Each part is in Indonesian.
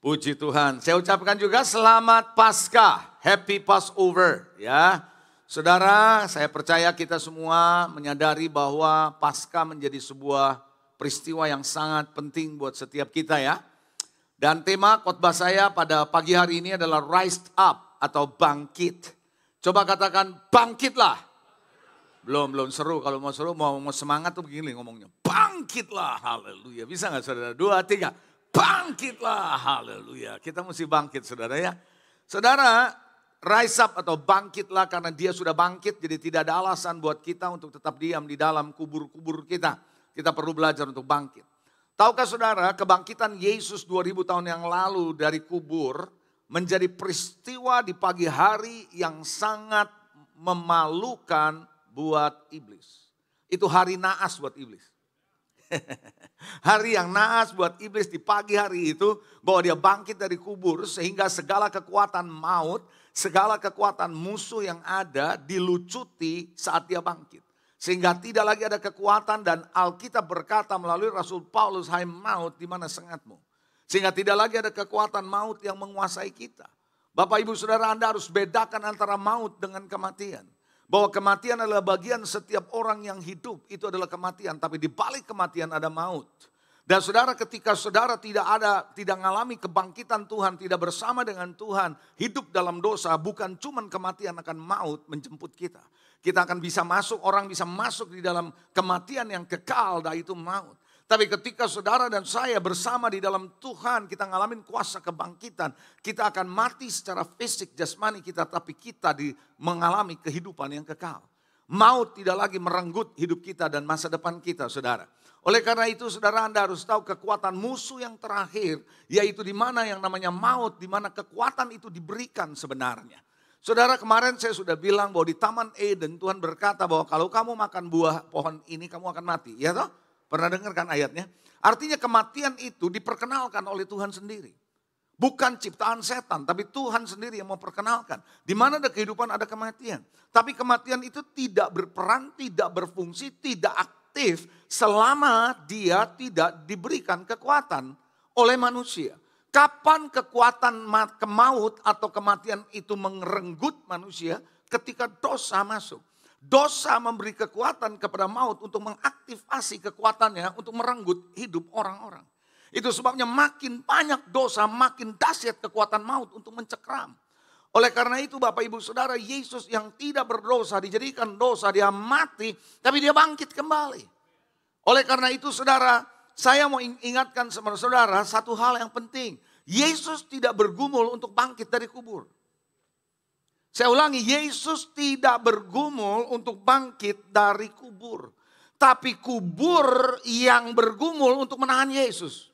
Puji Tuhan. Saya ucapkan juga selamat Paskah, Happy Passover ya. Saudara, saya percaya kita semua menyadari bahwa Paskah menjadi sebuah peristiwa yang sangat penting buat setiap kita ya. Dan tema khotbah saya pada pagi hari ini adalah Rise Up atau bangkit. Coba katakan bangkitlah. Belum seru, kalau mau seru mau semangat tuh begini ngomongnya. Bangkitlah, haleluya. Bisa gak saudara? 2, 3. Bangkitlah, haleluya. Kita mesti bangkit saudara ya. Saudara, rise up atau bangkitlah karena dia sudah bangkit. Jadi tidak ada alasan buat kita untuk tetap diam di dalam kubur-kubur kita. Kita perlu belajar untuk bangkit. Tahukah saudara, kebangkitan Yesus 2000 tahun yang lalu dari kubur menjadi peristiwa di pagi hari yang sangat memalukan buat iblis. Itu hari naas buat iblis. Hari yang naas buat iblis di pagi hari itu bahwa dia bangkit dari kubur sehingga segala kekuatan maut, segala kekuatan musuh yang ada dilucuti saat dia bangkit. Sehingga tidak lagi ada kekuatan dan Alkitab berkata melalui Rasul Paulus, hai maut di mana sengatmu. Sehingga tidak lagi ada kekuatan maut yang menguasai kita. Bapak ibu saudara, Anda harus bedakan antara maut dengan kematian. Bahwa kematian adalah bagian setiap orang yang hidup, itu adalah kematian. Tapi di balik kematian ada maut. Dan saudara, ketika saudara tidak mengalami kebangkitan Tuhan, tidak bersama dengan Tuhan, hidup dalam dosa, bukan cuma kematian akan maut menjemput kita. Kita akan bisa masuk, orang bisa masuk di dalam kematian yang kekal, dan itu maut. Tapi ketika saudara dan saya bersama di dalam Tuhan, kita ngalamin kuasa kebangkitan. Kita akan mati secara fisik, jasmani kita, tapi kita mengalami kehidupan yang kekal. Maut tidak lagi merenggut hidup kita dan masa depan kita, saudara. Oleh karena itu, saudara, Anda harus tahu kekuatan musuh yang terakhir, yaitu di mana yang namanya maut, di mana kekuatan itu diberikan sebenarnya. Saudara, kemarin saya sudah bilang bahwa di Taman Eden, Tuhan berkata bahwa kalau kamu makan buah pohon ini, kamu akan mati. Ya toh? Pernah dengar kan ayatnya? Artinya kematian itu diperkenalkan oleh Tuhan sendiri. Bukan ciptaan setan, tapi Tuhan sendiri yang memperkenalkan. Di mana ada kehidupan ada kematian. Tapi kematian itu tidak berperan, tidak berfungsi, tidak aktif selama dia tidak diberikan kekuatan oleh manusia. Kapan kekuatan maut atau kematian itu merenggut manusia? Ketika dosa masuk. Dosa memberi kekuatan kepada maut untuk mengaktifasi kekuatannya untuk merenggut hidup orang-orang. Itu sebabnya makin banyak dosa, makin dahsyat kekuatan maut untuk mencekram. Oleh karena itu Bapak Ibu Saudara, Yesus yang tidak berdosa dijadikan dosa, dia mati tapi dia bangkit kembali. Oleh karena itu saudara, saya mau ingatkan sama saudara satu hal yang penting. Yesus tidak bergumul untuk bangkit dari kubur. Saya ulangi, Yesus tidak bergumul untuk bangkit dari kubur. Tapi kubur yang bergumul untuk menahan Yesus.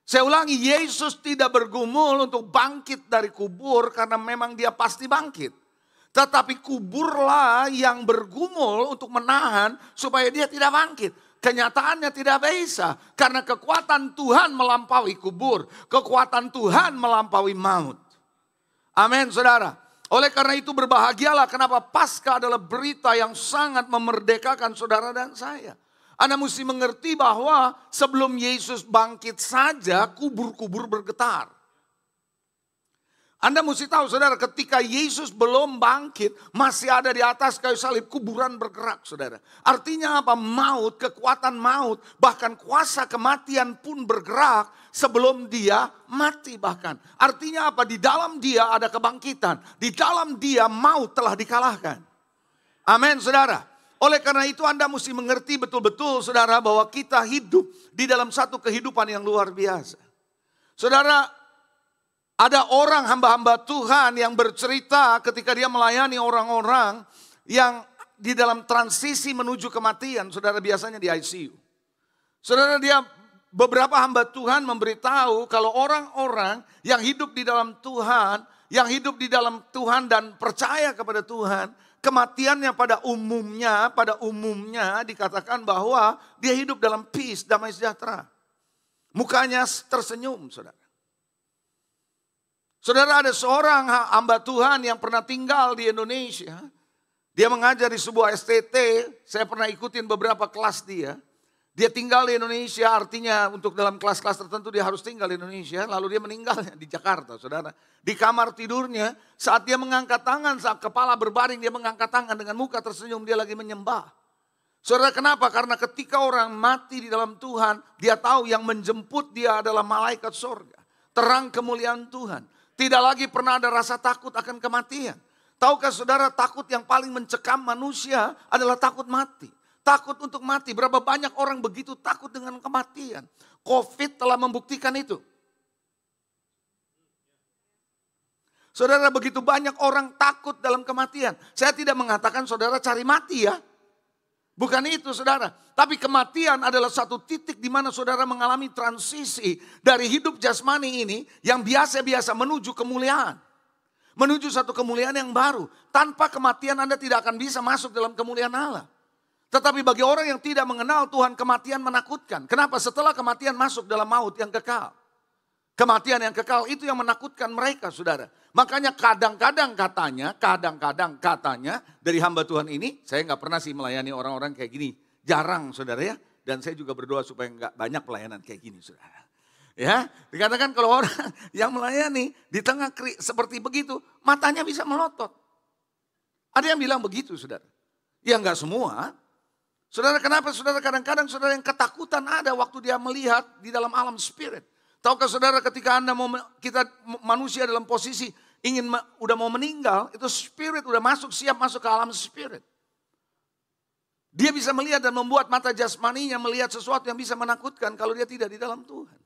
Saya ulangi, Yesus tidak bergumul untuk bangkit dari kubur karena memang dia pasti bangkit. Tetapi kuburlah yang bergumul untuk menahan supaya dia tidak bangkit. Kenyataannya tidak bisa karena kekuatan Tuhan melampaui kubur. Kekuatan Tuhan melampaui maut. Amin saudara. Oleh karena itu berbahagialah kenapa Paskah adalah berita yang sangat memerdekakan saudara dan saya. Anda mesti mengerti bahwa sebelum Yesus bangkit saja kubur-kubur bergetar. Anda mesti tahu saudara, ketika Yesus belum bangkit, masih ada di atas kayu salib, kuburan bergerak saudara. Artinya apa? Maut, kekuatan maut, bahkan kuasa kematian pun bergerak sebelum dia mati bahkan. Artinya apa? Di dalam dia ada kebangkitan. Di dalam dia maut telah dikalahkan. Amin saudara. Oleh karena itu Anda mesti mengerti betul-betul saudara bahwa kita hidup di dalam satu kehidupan yang luar biasa. Saudara, ada orang hamba-hamba Tuhan yang bercerita ketika dia melayani orang-orang yang di dalam transisi menuju kematian. Saudara, biasanya di ICU. Saudara, beberapa hamba Tuhan memberitahu kalau orang-orang yang hidup di dalam Tuhan, yang hidup di dalam Tuhan dan percaya kepada Tuhan, kematiannya pada umumnya dikatakan bahwa dia hidup dalam peace, damai sejahtera. Mukanya tersenyum, saudara. Saudara, ada seorang hamba Tuhan yang pernah tinggal di Indonesia. Dia mengajar di sebuah STT, saya pernah ikutin beberapa kelas dia. Dia tinggal di Indonesia, artinya untuk dalam kelas-kelas tertentu dia harus tinggal di Indonesia. Lalu dia meninggalnya di Jakarta, saudara. Di kamar tidurnya, saat dia mengangkat tangan, saat kepala berbaring, dia mengangkat tangan dengan muka tersenyum, dia lagi menyembah. Saudara, kenapa? Karena ketika orang mati di dalam Tuhan, dia tahu yang menjemput dia adalah malaikat sorga. Terang kemuliaan Tuhan. Tidak lagi pernah ada rasa takut akan kematian. Tahukah saudara, takut yang paling mencekam manusia adalah takut mati. Takut untuk mati. Berapa banyak orang begitu takut dengan kematian. COVID telah membuktikan itu. Saudara, begitu banyak orang takut dalam kematian. Saya tidak mengatakan saudara cari mati ya. Bukan itu saudara. Tapi kematian adalah satu titik di mana saudara mengalami transisi dari hidup jasmani ini yang biasa-biasa menuju kemuliaan. Menuju satu kemuliaan yang baru. Tanpa kematian Anda tidak akan bisa masuk dalam kemuliaan Allah. Tetapi bagi orang yang tidak mengenal Tuhan, kematian menakutkan. Kenapa? Setelah kematian masuk dalam maut yang kekal. Kematian yang kekal itu yang menakutkan mereka, saudara. Makanya kadang-kadang katanya dari hamba Tuhan ini, saya nggak pernah sih melayani orang-orang kayak gini. Jarang, saudara ya. Dan saya juga berdoa supaya nggak banyak pelayanan kayak gini, saudara. Ya, dikatakan kalau orang yang melayani di tengah seperti begitu, matanya bisa melotot. Ada yang bilang begitu, saudara. Ya nggak semua. Saudara, kenapa saudara kadang-kadang saudara yang ketakutan ada waktu dia melihat di dalam alam spirit. Tahukah saudara ketika kita manusia dalam posisi udah mau meninggal, itu spirit udah siap masuk ke alam spirit. Dia bisa melihat dan membuat mata jasmaninya melihat sesuatu yang bisa menakutkan kalau dia tidak di dalam Tuhan.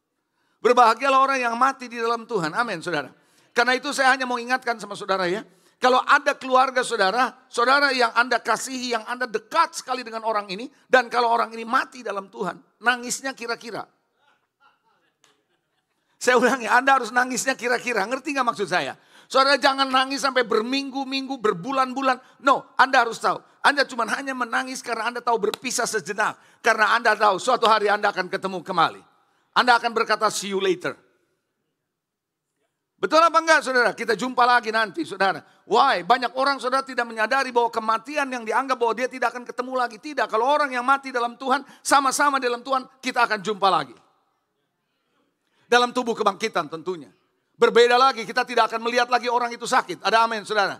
Berbahagialah orang yang mati di dalam Tuhan. Amin, saudara. Karena itu saya hanya mau ingatkan sama saudara ya. Kalau ada keluarga saudara, saudara yang Anda kasihi, yang Anda dekat sekali dengan orang ini. Dan kalau orang ini mati dalam Tuhan, nangisnya kira-kira. Saya ulangi, Anda harus nangisnya kira-kira. Ngerti gak maksud saya? Saudara jangan nangis sampai berminggu-minggu, berbulan-bulan. No, Anda harus tahu. Anda cuma hanya menangis karena Anda tahu berpisah sejenak. Karena Anda tahu suatu hari Anda akan ketemu kembali. Anda akan berkata see you later. Betul apa enggak saudara? Kita jumpa lagi nanti saudara. Why? Banyak orang saudara tidak menyadari bahwa kematian yang dianggap bahwa dia tidak akan ketemu lagi. Tidak, kalau orang yang mati dalam Tuhan, sama-sama dalam Tuhan, kita akan jumpa lagi. Dalam tubuh kebangkitan tentunya. Berbeda lagi, kita tidak akan melihat lagi orang itu sakit. Ada amin saudara.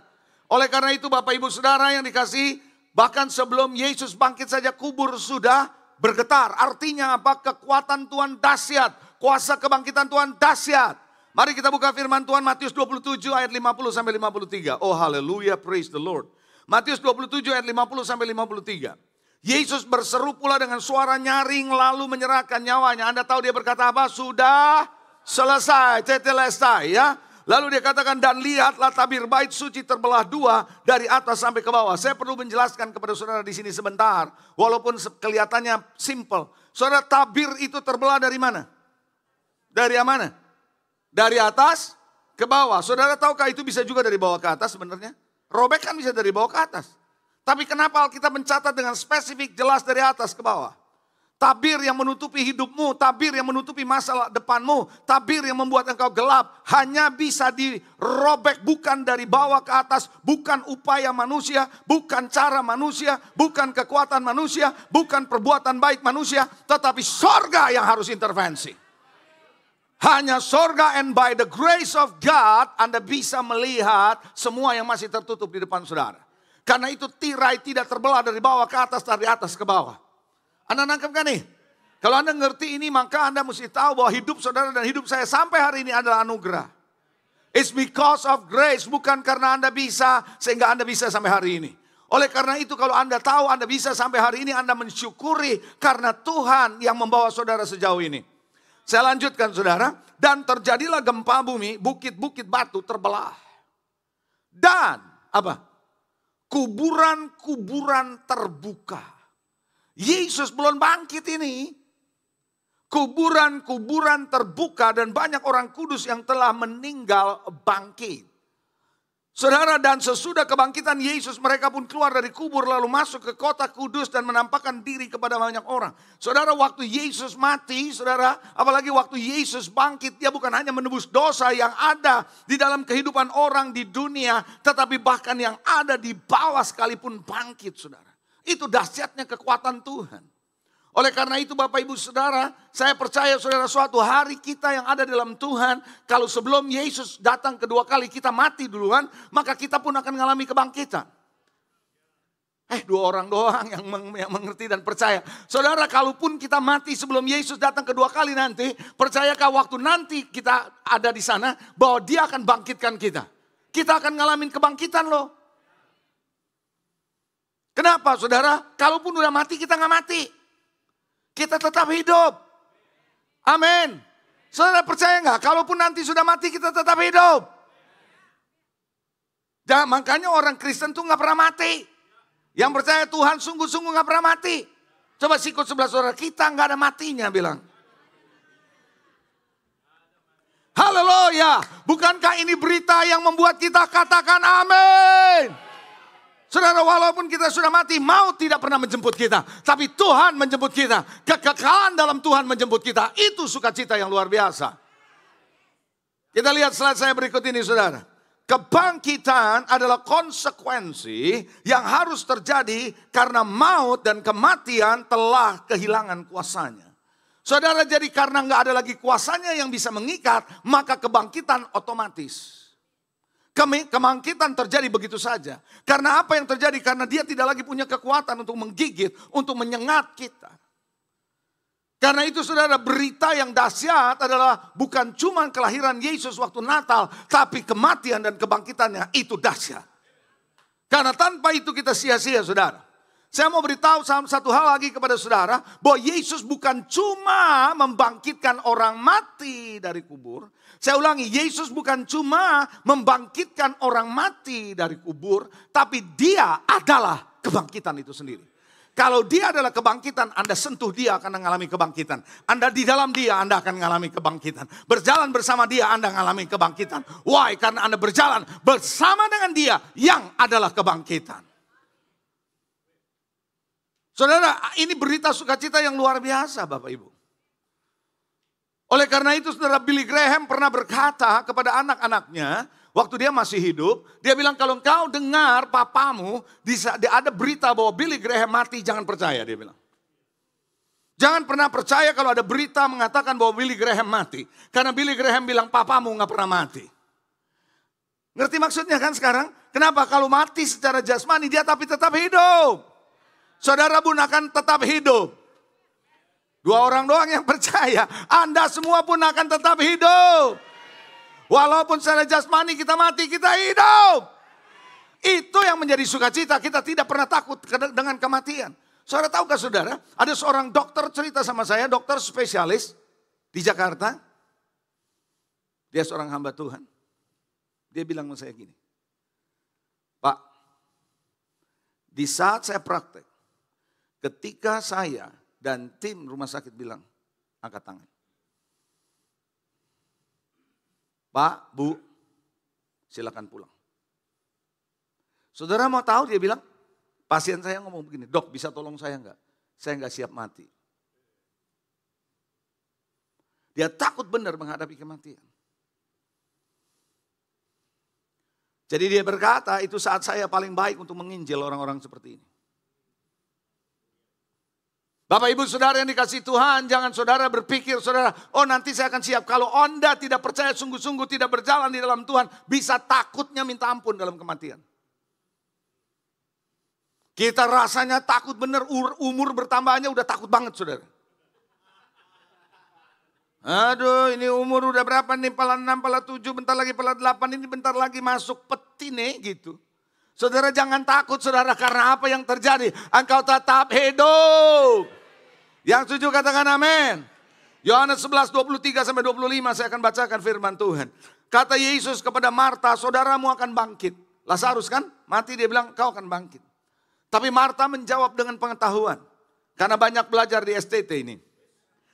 Oleh karena itu Bapak Ibu Saudara yang dikasihi, bahkan sebelum Yesus bangkit saja kubur sudah bergetar. Artinya apa? Kekuatan Tuhan dahsyat. Kuasa kebangkitan Tuhan dahsyat. Mari kita buka firman Tuhan Matius 27 ayat 50 sampai 53. Oh haleluya, praise the Lord. Matius 27 ayat 50 sampai 53. Yesus berseru pula dengan suara nyaring lalu menyerahkan nyawanya. Anda tahu dia berkata apa? Sudah selesai, tetelestai ya. Lalu dia katakan dan lihatlah tabir bait suci terbelah dua dari atas sampai ke bawah. Saya perlu menjelaskan kepada saudara di sini sebentar. Walaupun kelihatannya simple. Saudara, tabir itu terbelah dari mana? Dari yang mana? Dari atas ke bawah. Saudara tahukah itu bisa juga dari bawah ke atas sebenarnya? Robek kan bisa dari bawah ke atas. Tapi kenapa Alkitab mencatat dengan spesifik jelas dari atas ke bawah? Tabir yang menutupi hidupmu, tabir yang menutupi masalah depanmu, tabir yang membuat engkau gelap, hanya bisa dirobek bukan dari bawah ke atas, bukan upaya manusia, bukan cara manusia, bukan kekuatan manusia, bukan perbuatan baik manusia, tetapi sorga yang harus intervensi. Hanya sorga and by the grace of God Anda bisa melihat semua yang masih tertutup di depan saudara. Karena itu tirai tidak terbelah dari bawah ke atas, dari atas ke bawah. Anda nangkep kan nih? Kalau Anda ngerti ini maka Anda mesti tahu bahwa hidup saudara dan hidup saya sampai hari ini adalah anugerah. It's because of grace, bukan karena Anda bisa sehingga Anda bisa sampai hari ini. Oleh karena itu kalau Anda tahu Anda bisa sampai hari ini, Anda mensyukuri karena Tuhan yang membawa saudara sejauh ini. Saya lanjutkan saudara. Dan terjadilah gempa bumi, bukit-bukit batu terbelah. Dan apa? Kuburan-kuburan terbuka. Yesus belum bangkit ini. Kuburan-kuburan terbuka dan banyak orang kudus yang telah meninggal bangkit. Saudara, dan sesudah kebangkitan Yesus mereka pun keluar dari kubur lalu masuk ke kota kudus dan menampakkan diri kepada banyak orang. Saudara, waktu Yesus mati, saudara, apalagi waktu Yesus bangkit, dia bukan hanya menebus dosa yang ada di dalam kehidupan orang di dunia, tetapi bahkan yang ada di bawah sekalipun bangkit, saudara. Itu dahsyatnya kekuatan Tuhan. Oleh karena itu Bapak Ibu Saudara, saya percaya saudara suatu hari kita yang ada dalam Tuhan, kalau sebelum Yesus datang kedua kali kita mati duluan, maka kita pun akan mengalami kebangkitan. Dua orang doang yang mengerti dan percaya. Saudara, kalaupun kita mati sebelum Yesus datang kedua kali nanti, percayakah waktu nanti kita ada di sana, bahwa dia akan bangkitkan kita. Kita akan ngalamin kebangkitan loh. Kenapa saudara? Kalaupun udah mati kita nggak mati. Kita tetap hidup. Amin. Saudara percaya nggak? Kalaupun nanti sudah mati kita tetap hidup. Dan makanya orang Kristen tuh nggak pernah mati. Yang percaya Tuhan sungguh-sungguh nggak pernah mati. Coba sikut sebelah saudara, kita nggak ada matinya bilang. Haleluya. Bukankah ini berita yang membuat kita katakan amin? Saudara, walaupun kita sudah mati, maut tidak pernah menjemput kita. Tapi Tuhan menjemput kita. Kekekalan dalam Tuhan menjemput kita. Itu sukacita yang luar biasa. Kita lihat slide saya berikut ini saudara. Kebangkitan adalah konsekuensi yang harus terjadi karena maut dan kematian telah kehilangan kuasanya. Saudara, jadi karena nggak ada lagi kuasanya yang bisa mengikat, maka kebangkitan otomatis. Kebangkitan terjadi begitu saja. Karena apa yang terjadi? Karena dia tidak lagi punya kekuatan untuk menggigit, untuk menyengat kita. Karena itu saudara, berita yang dahsyat adalah bukan cuma kelahiran Yesus waktu Natal, tapi kematian dan kebangkitannya itu dahsyat. Karena tanpa itu kita sia-sia saudara. Saya mau beritahu satu hal lagi kepada saudara, bahwa Yesus bukan cuma membangkitkan orang mati dari kubur. Saya ulangi, Yesus bukan cuma membangkitkan orang mati dari kubur, tapi dia adalah kebangkitan itu sendiri. Kalau dia adalah kebangkitan, Anda sentuh dia akan mengalami kebangkitan. Anda di dalam dia, Anda akan mengalami kebangkitan. Berjalan bersama dia, Anda mengalami kebangkitan. Why? Karena Anda berjalan bersama dengan dia yang adalah kebangkitan. Saudara, ini berita sukacita yang luar biasa Bapak Ibu. Oleh karena itu saudara, Billy Graham pernah berkata kepada anak-anaknya, waktu dia masih hidup, dia bilang kalau engkau dengar papamu, ada berita bahwa Billy Graham mati, jangan percaya dia bilang. Jangan pernah percaya kalau ada berita mengatakan bahwa Billy Graham mati. Karena Billy Graham bilang papamu gak pernah mati. Ngerti maksudnya kan sekarang? Kenapa? Kalau mati secara jasmani dia tapi tetap hidup. Saudara pun akan tetap hidup. Dua orang doang yang percaya. Anda semua pun akan tetap hidup. Walaupun secara jasmani kita mati, kita hidup. Itu yang menjadi sukacita. Kita tidak pernah takut dengan kematian. Saudara tahukah saudara, ada seorang dokter cerita sama saya, dokter spesialis di Jakarta. Dia seorang hamba Tuhan. Dia bilang sama saya gini, Pak, di saat saya praktek, ketika saya dan tim rumah sakit bilang, angkat tangan. Pak, Bu, silakan pulang. Saudara mau tahu, dia bilang, pasien saya ngomong begini, dok bisa tolong saya enggak? Saya enggak siap mati. Dia takut benar menghadapi kematian. Jadi dia berkata, itu saat saya paling baik untuk menginjil orang-orang seperti ini. Bapak Ibu Saudara yang dikasihi Tuhan, jangan saudara berpikir saudara, oh nanti saya akan siap. Kalau Anda tidak percaya sungguh-sungguh tidak berjalan di dalam Tuhan, bisa takutnya minta ampun dalam kematian. Kita rasanya takut benar, umur bertambahnya udah takut banget saudara. Aduh ini umur udah berapa nih, pala 6, pala 7, bentar lagi pala 8, ini bentar lagi masuk peti nih gitu. Saudara jangan takut saudara, karena apa yang terjadi? Engkau tetap hidup. Yang setuju katakan amin. Yohanes 11, 23-25 saya akan bacakan firman Tuhan. Kata Yesus kepada Marta, saudaramu akan bangkit. Lazarus kan mati, dia bilang kau akan bangkit. Tapi Marta menjawab dengan pengetahuan. Karena banyak belajar di STT ini.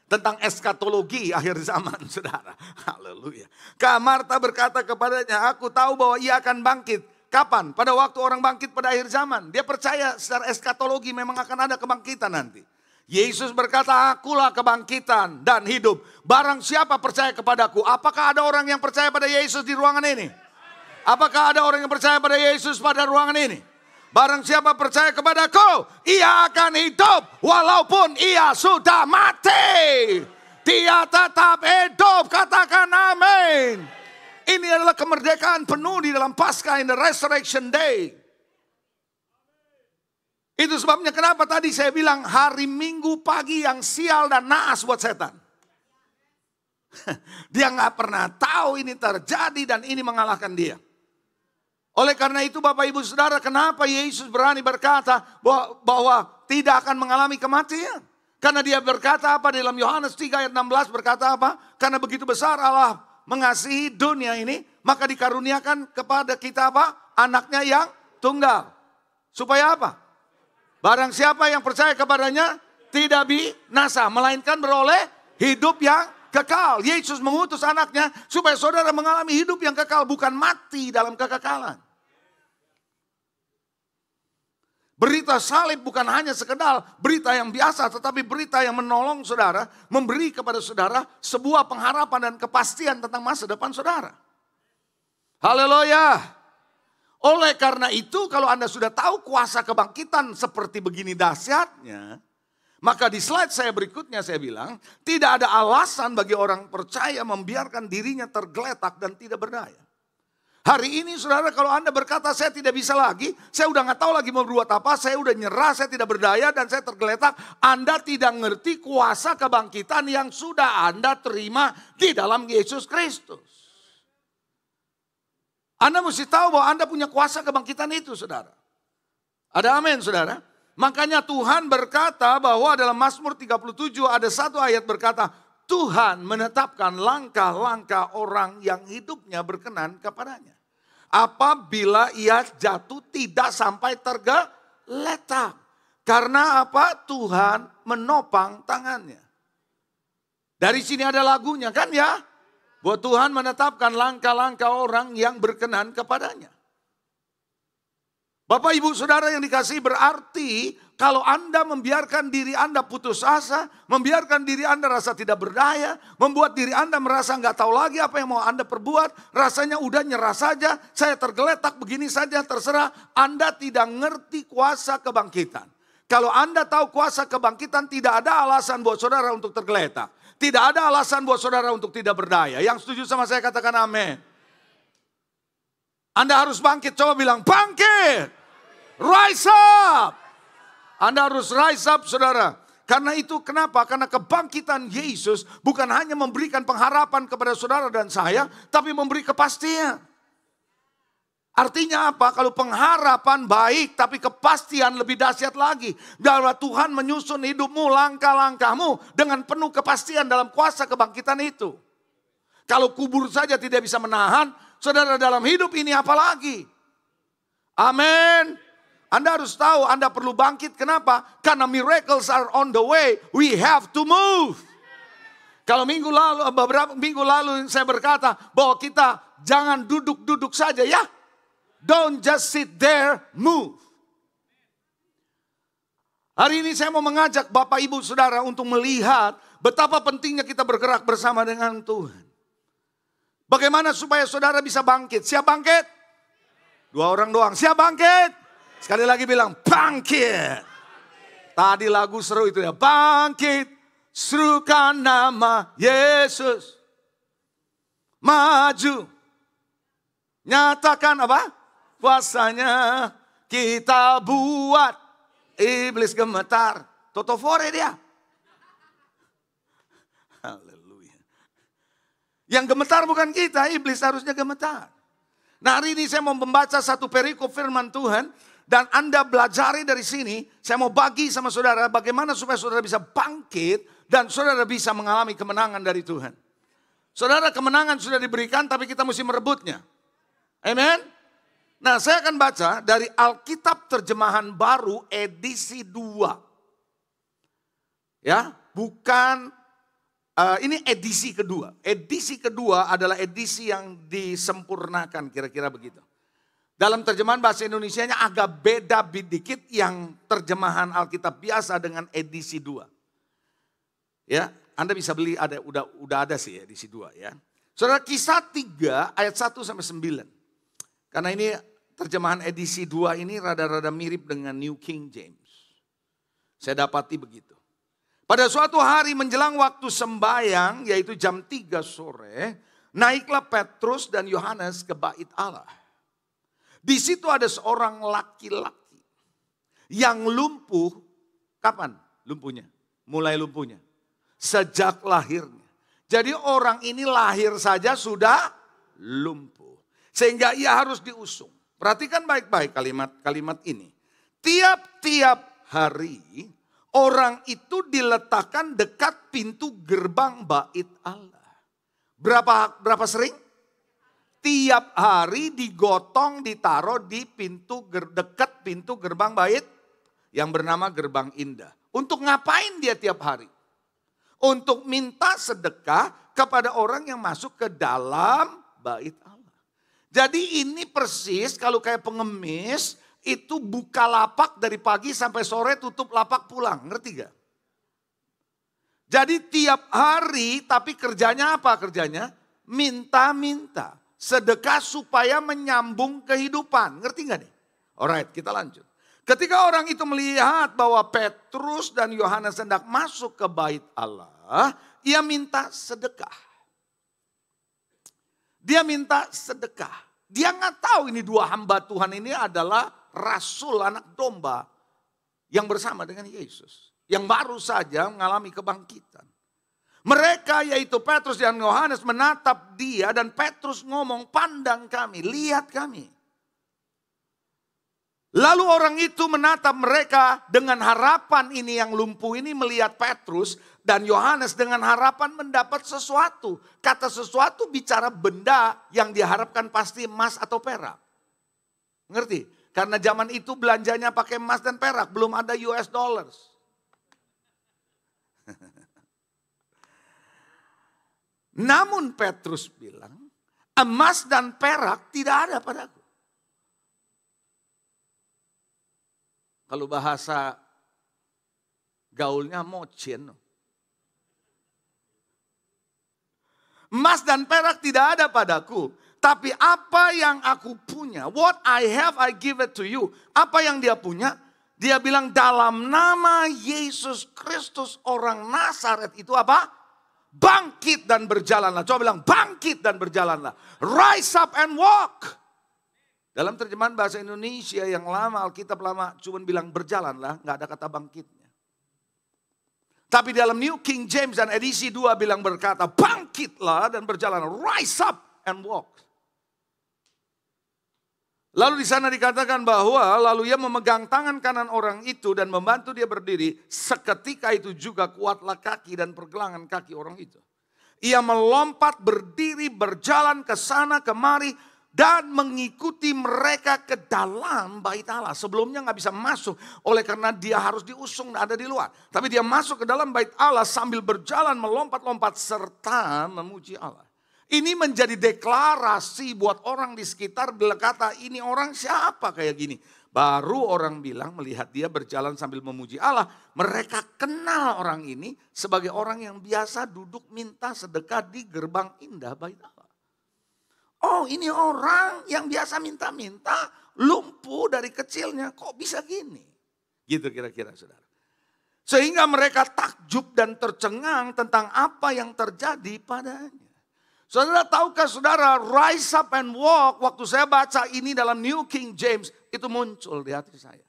Tentang eskatologi akhir zaman saudara. Haleluya. Marta berkata kepadanya, aku tahu bahwa ia akan bangkit. Kapan? Pada waktu orang bangkit pada akhir zaman. Dia percaya secara eskatologi memang akan ada kebangkitan nanti. Yesus berkata, akulah kebangkitan dan hidup. Barang siapa percaya kepadaku. Apakah ada orang yang percaya pada Yesus di ruangan ini? Apakah ada orang yang percaya pada Yesus pada ruangan ini? Barang siapa percaya kepadaku, ia akan hidup walaupun ia sudah mati. Dia tetap hidup, katakan amin. Ini adalah kemerdekaan penuh di dalam Paskah in the Resurrection Day. Itu sebabnya kenapa tadi saya bilang hari Minggu pagi yang sial dan naas buat setan. Dia nggak pernah tahu ini terjadi dan ini mengalahkan dia. Oleh karena itu Bapak Ibu Saudara, kenapa Yesus berani berkata bahwa tidak akan mengalami kematian? Karena dia berkata apa dalam Yohanes 3 ayat 16 berkata apa? Karena begitu besar Allah mengasihi dunia ini, maka dikaruniakan kepada kita apa? Anaknya yang tunggal. Supaya apa? Barang siapa yang percaya kepadanya tidak binasa, melainkan beroleh hidup yang kekal. Yesus mengutus anaknya supaya saudara mengalami hidup yang kekal, bukan mati dalam kekekalan. Berita salib bukan hanya sekedar berita yang biasa, tetapi berita yang menolong saudara, memberi kepada saudara sebuah pengharapan dan kepastian tentang masa depan saudara. Haleluya. Oleh karena itu, kalau Anda sudah tahu kuasa kebangkitan seperti begini dahsyatnya, maka di slide saya berikutnya saya bilang, tidak ada alasan bagi orang percaya membiarkan dirinya tergeletak dan tidak berdaya. Hari ini saudara, kalau Anda berkata saya tidak bisa lagi, saya udah gak tahu lagi mau berbuat apa, saya udah nyerah, saya tidak berdaya dan saya tergeletak. Anda tidak ngerti kuasa kebangkitan yang sudah Anda terima di dalam Yesus Kristus. Anda mesti tahu bahwa Anda punya kuasa kebangkitan itu saudara. Ada amin saudara. Makanya Tuhan berkata bahwa dalam Mazmur 37 ada satu ayat berkata, Tuhan menetapkan langkah-langkah orang yang hidupnya berkenan kepadanya. Apabila ia jatuh tidak sampai tergeletak. Karena apa? Tuhan menopang tangannya. Dari sini ada lagunya kan ya? Bahwa Tuhan menetapkan langkah-langkah orang yang berkenan kepadanya. Bapak Ibu Saudara yang dikasihi, berarti kalau Anda membiarkan diri Anda putus asa, membiarkan diri Anda rasa tidak berdaya, membuat diri Anda merasa nggak tahu lagi apa yang mau Anda perbuat, rasanya udah nyerah saja, saya tergeletak begini saja terserah, Anda tidak ngerti kuasa kebangkitan. Kalau Anda tahu kuasa kebangkitan, tidak ada alasan buat saudara untuk tergeletak. Tidak ada alasan buat saudara untuk tidak berdaya. Yang setuju sama saya katakan amin. Anda harus bangkit, coba bilang bangkit. Rise up. Anda harus rise up saudara. Karena itu kenapa? Karena kebangkitan Yesus bukan hanya memberikan pengharapan kepada saudara dan saya, tapi memberi kepastian. Artinya apa? Kalau pengharapan baik, tapi kepastian lebih dahsyat lagi. Bahwa Tuhan menyusun hidupmu, langkah-langkahmu dengan penuh kepastian dalam kuasa kebangkitan itu. Kalau kubur saja tidak bisa menahan, saudara dalam hidup ini apalagi? Amin. Anda harus tahu Anda perlu bangkit. Kenapa? Karena miracles are on the way. We have to move. Kalau beberapa minggu lalu saya berkata bahwa kita jangan duduk-duduk saja ya. Don't just sit there, move. Hari ini saya mau mengajak Bapak Ibu Saudara untuk melihat betapa pentingnya kita bergerak bersama dengan Tuhan. Bagaimana supaya saudara bisa bangkit? Siap bangkit? Dua orang doang. Siap bangkit? Sekali lagi bilang bangkit. Tadi lagu seru itu ya. Bangkit, serukan nama Yesus. Maju. Nyatakan apa? Kuasanya kita buat iblis gemetar. Totofore dia. Haleluya. Yang gemetar bukan kita, iblis harusnya gemetar. Nah hari ini saya mau membaca satu perikop firman Tuhan. Dan Anda belajari dari sini, saya mau bagi sama saudara bagaimana supaya saudara bisa bangkit dan saudara bisa mengalami kemenangan dari Tuhan. Saudara, kemenangan sudah diberikan tapi kita mesti merebutnya. Amen. Nah saya akan baca dari Alkitab Terjemahan Baru edisi 2. Ya, bukan, ini edisi kedua. Edisi kedua adalah edisi yang disempurnakan kira-kira begitu. Dalam terjemahan bahasa Indonesianya agak beda dikit yang terjemahan Alkitab biasa dengan edisi 2. Ya, Anda bisa beli udah ada sih edisi 2 ya. Saudara, Kisah 3 ayat 1 sampai 9. Karena ini terjemahan edisi 2 ini rada-rada mirip dengan New King James. Saya dapati begitu. Pada suatu hari menjelang waktu sembayang, yaitu jam 3 sore, naiklah Petrus dan Yohanes ke bait Allah. Di situ ada seorang laki-laki yang lumpuh. Kapan lumpuhnya? Mulai lumpuhnya. Sejak lahirnya. Jadi orang ini lahir saja sudah lumpuh. Sehingga ia harus diusung. Perhatikan baik-baik kalimat ini. Tiap-tiap hari orang itu diletakkan dekat pintu gerbang bait Allah. Berapa sering? Tiap hari digotong, ditaruh di dekat pintu gerbang bait yang bernama Gerbang Indah. Untuk ngapain dia tiap hari? Untuk minta sedekah kepada orang yang masuk ke dalam bait Allah. Jadi ini persis kalau kayak pengemis itu buka lapak dari pagi sampai sore, tutup lapak pulang. Ngerti gak? Jadi tiap hari, tapi kerjanya apa kerjanya? Minta-minta. Sedekah supaya menyambung kehidupan. Ngerti gak nih? Alright, kita lanjut. Ketika orang itu melihat bahwa Petrus dan Yohanes hendak masuk ke bait Allah, ia minta sedekah. Dia minta sedekah. Dia nggak tahu ini dua hamba Tuhan ini adalah rasul anak domba yang bersama dengan Yesus. Yang baru saja mengalami kebangkitan. Mereka yaitu Petrus dan Yohanes menatap dia dan Petrus ngomong, pandang kami, lihat kami. Lalu orang itu menatap mereka dengan harapan ini yang lumpuh ini melihat Petrus dan Yohanes dengan harapan mendapat sesuatu. Kata sesuatu bicara benda yang diharapkan pasti emas atau perak. Ngerti? Karena zaman itu belanjanya pakai emas dan perak, belum ada US dollars. Namun Petrus bilang, emas dan perak tidak ada padaku. Kalau bahasa gaulnya mocen. Emas dan perak tidak ada padaku. Tapi apa yang aku punya, what I have I give it to you. Apa yang dia punya? Dia bilang dalam nama Yesus Kristus orang Nazaret itu apa? Bangkit dan berjalanlah. Coba bilang bangkit dan berjalanlah. Rise up and walk. Dalam terjemahan bahasa Indonesia yang lama, Alkitab lama cuma bilang berjalanlah, nggak ada kata bangkitnya. Tapi dalam New King James dan edisi 2 bilang berkata, bangkitlah dan berjalanlah, rise up and walk. Lalu di sana dikatakan bahwa lalu ia memegang tangan kanan orang itu dan membantu dia berdiri. Seketika itu juga kuatlah kaki dan pergelangan kaki orang itu. Ia melompat berdiri, berjalan ke sana kemari dan mengikuti mereka ke dalam bait Allah. Sebelumnya nggak bisa masuk oleh karena dia harus diusung ada di luar. Tapi dia masuk ke dalam bait Allah sambil berjalan melompat-lompat serta memuji Allah. Ini menjadi deklarasi buat orang di sekitar bila kata ini orang siapa kayak gini. Baru orang bilang melihat dia berjalan sambil memuji Allah. Mereka kenal orang ini sebagai orang yang biasa duduk minta sedekah di gerbang indah bait Allah. Oh ini orang yang biasa minta-minta, lumpuh dari kecilnya, kok bisa gini? Gitu kira-kira saudara. Sehingga mereka takjub dan tercengang tentang apa yang terjadi padanya. Saudara tahukah saudara, rise up and walk, waktu saya baca ini dalam New King James, itu muncul di hati saya.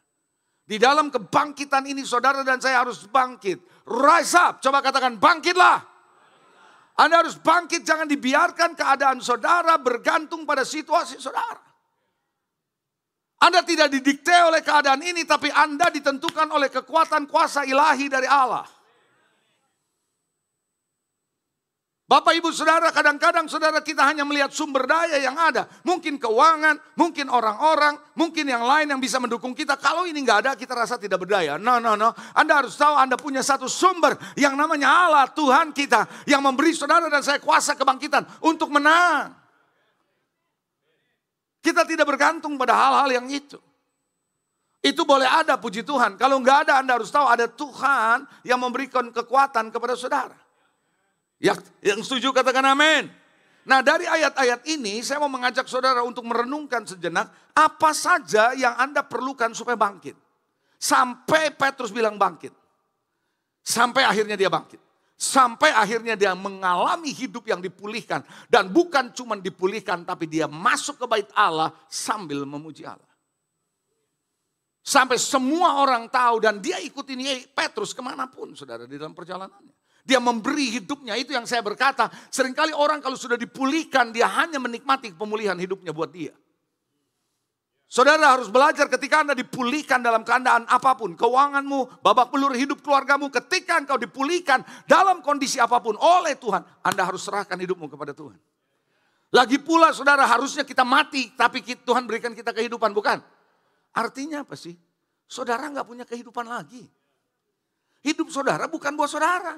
Di dalam kebangkitan ini saudara dan saya harus bangkit. Rise up, coba katakan bangkitlah. Anda harus bangkit, jangan dibiarkan keadaan saudara bergantung pada situasi saudara. Anda tidak didikte oleh keadaan ini, tapi Anda ditentukan oleh kekuatan kuasa ilahi dari Allah. Bapak ibu saudara, kadang-kadang saudara kita hanya melihat sumber daya yang ada. Mungkin keuangan, mungkin orang-orang, mungkin yang lain yang bisa mendukung kita. Kalau ini nggak ada kita rasa tidak berdaya. No. Anda harus tahu Anda punya satu sumber yang namanya Allah, Tuhan kita. Yang memberi saudara dan saya kuasa kebangkitan untuk menang. Kita tidak bergantung pada hal-hal yang itu. Itu boleh ada puji Tuhan. Kalau nggak ada Anda harus tahu ada Tuhan yang memberikan kekuatan kepada saudara. Yang setuju katakan amin. Nah dari ayat-ayat ini saya mau mengajak saudara untuk merenungkan sejenak. Apa saja yang Anda perlukan supaya bangkit. Sampai Petrus bilang bangkit. Sampai akhirnya dia bangkit. Sampai akhirnya dia mengalami hidup yang dipulihkan. Dan bukan cuma dipulihkan tapi dia masuk ke bait Allah sambil memuji Allah. Sampai semua orang tahu dan dia ikutin Petrus kemanapun saudara di dalam perjalanannya. Dia memberi hidupnya, itu yang saya berkata. Seringkali orang kalau sudah dipulihkan, dia hanya menikmati pemulihan hidupnya buat dia. Saudara harus belajar ketika Anda dipulihkan dalam keadaan apapun. Keuanganmu, babak belur hidup keluargamu. Ketika engkau dipulihkan dalam kondisi apapun oleh Tuhan. Anda harus serahkan hidupmu kepada Tuhan. Lagi pula saudara harusnya kita mati, tapi Tuhan berikan kita kehidupan, bukan? Artinya apa sih? Saudara gak punya kehidupan lagi. Hidup saudara bukan buat saudara.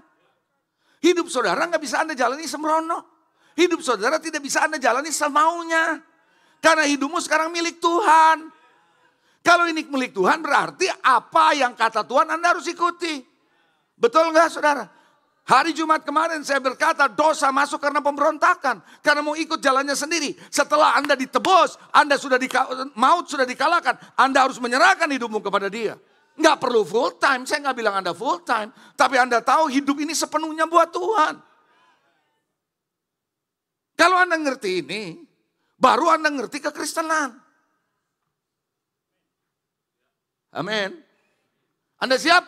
Hidup saudara gak bisa Anda jalani sembrono. Hidup saudara tidak bisa Anda jalani semaunya. Karena hidupmu sekarang milik Tuhan. Kalau ini milik Tuhan berarti apa yang kata Tuhan Anda harus ikuti. Betul gak saudara? Hari Jumat kemarin saya berkata dosa masuk karena pemberontakan. Karena mau ikut jalannya sendiri. Setelah Anda ditebus, Anda sudah maut sudah dikalahkan. Anda harus menyerahkan hidupmu kepada Dia. Nggak perlu full time, saya nggak bilang Anda full time. Tapi Anda tahu hidup ini sepenuhnya buat Tuhan. Kalau Anda ngerti ini, baru Anda ngerti kekristenan. Amin. Anda siap?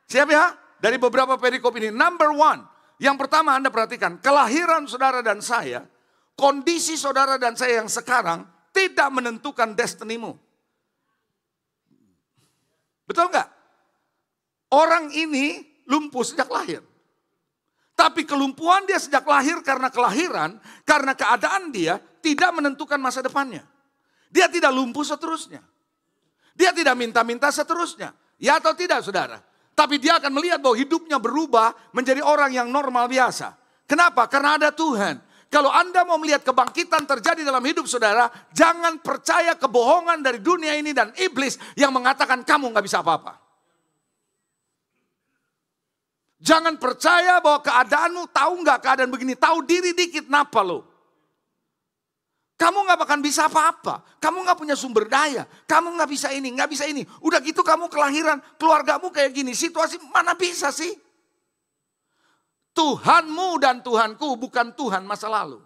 Siap ya? Dari beberapa perikop ini. Number one, yang pertama Anda perhatikan, kelahiran saudara dan saya, kondisi saudara dan saya yang sekarang tidak menentukan destinimu. Betul nggak? Orang ini lumpuh sejak lahir. Tapi kelumpuhan dia sejak lahir karena kelahiran, karena keadaan dia tidak menentukan masa depannya. Dia tidak lumpuh seterusnya. Dia tidak minta-minta seterusnya. Ya atau tidak saudara? Tapi dia akan melihat bahwa hidupnya berubah menjadi orang yang normal biasa. Kenapa? Karena ada Tuhan. Kalau Anda mau melihat kebangkitan terjadi dalam hidup saudara, jangan percaya kebohongan dari dunia ini dan iblis yang mengatakan kamu gak bisa apa-apa. Jangan percaya bahwa keadaanmu, tahu gak keadaan begini, tahu diri dikit napa lo. Kamu gak akan bisa apa-apa, kamu gak punya sumber daya, kamu gak bisa ini, gak bisa ini. Udah gitu kamu kelahiran, keluargamu kayak gini, situasi mana bisa sih? Tuhanmu dan Tuhanku bukan Tuhan masa lalu.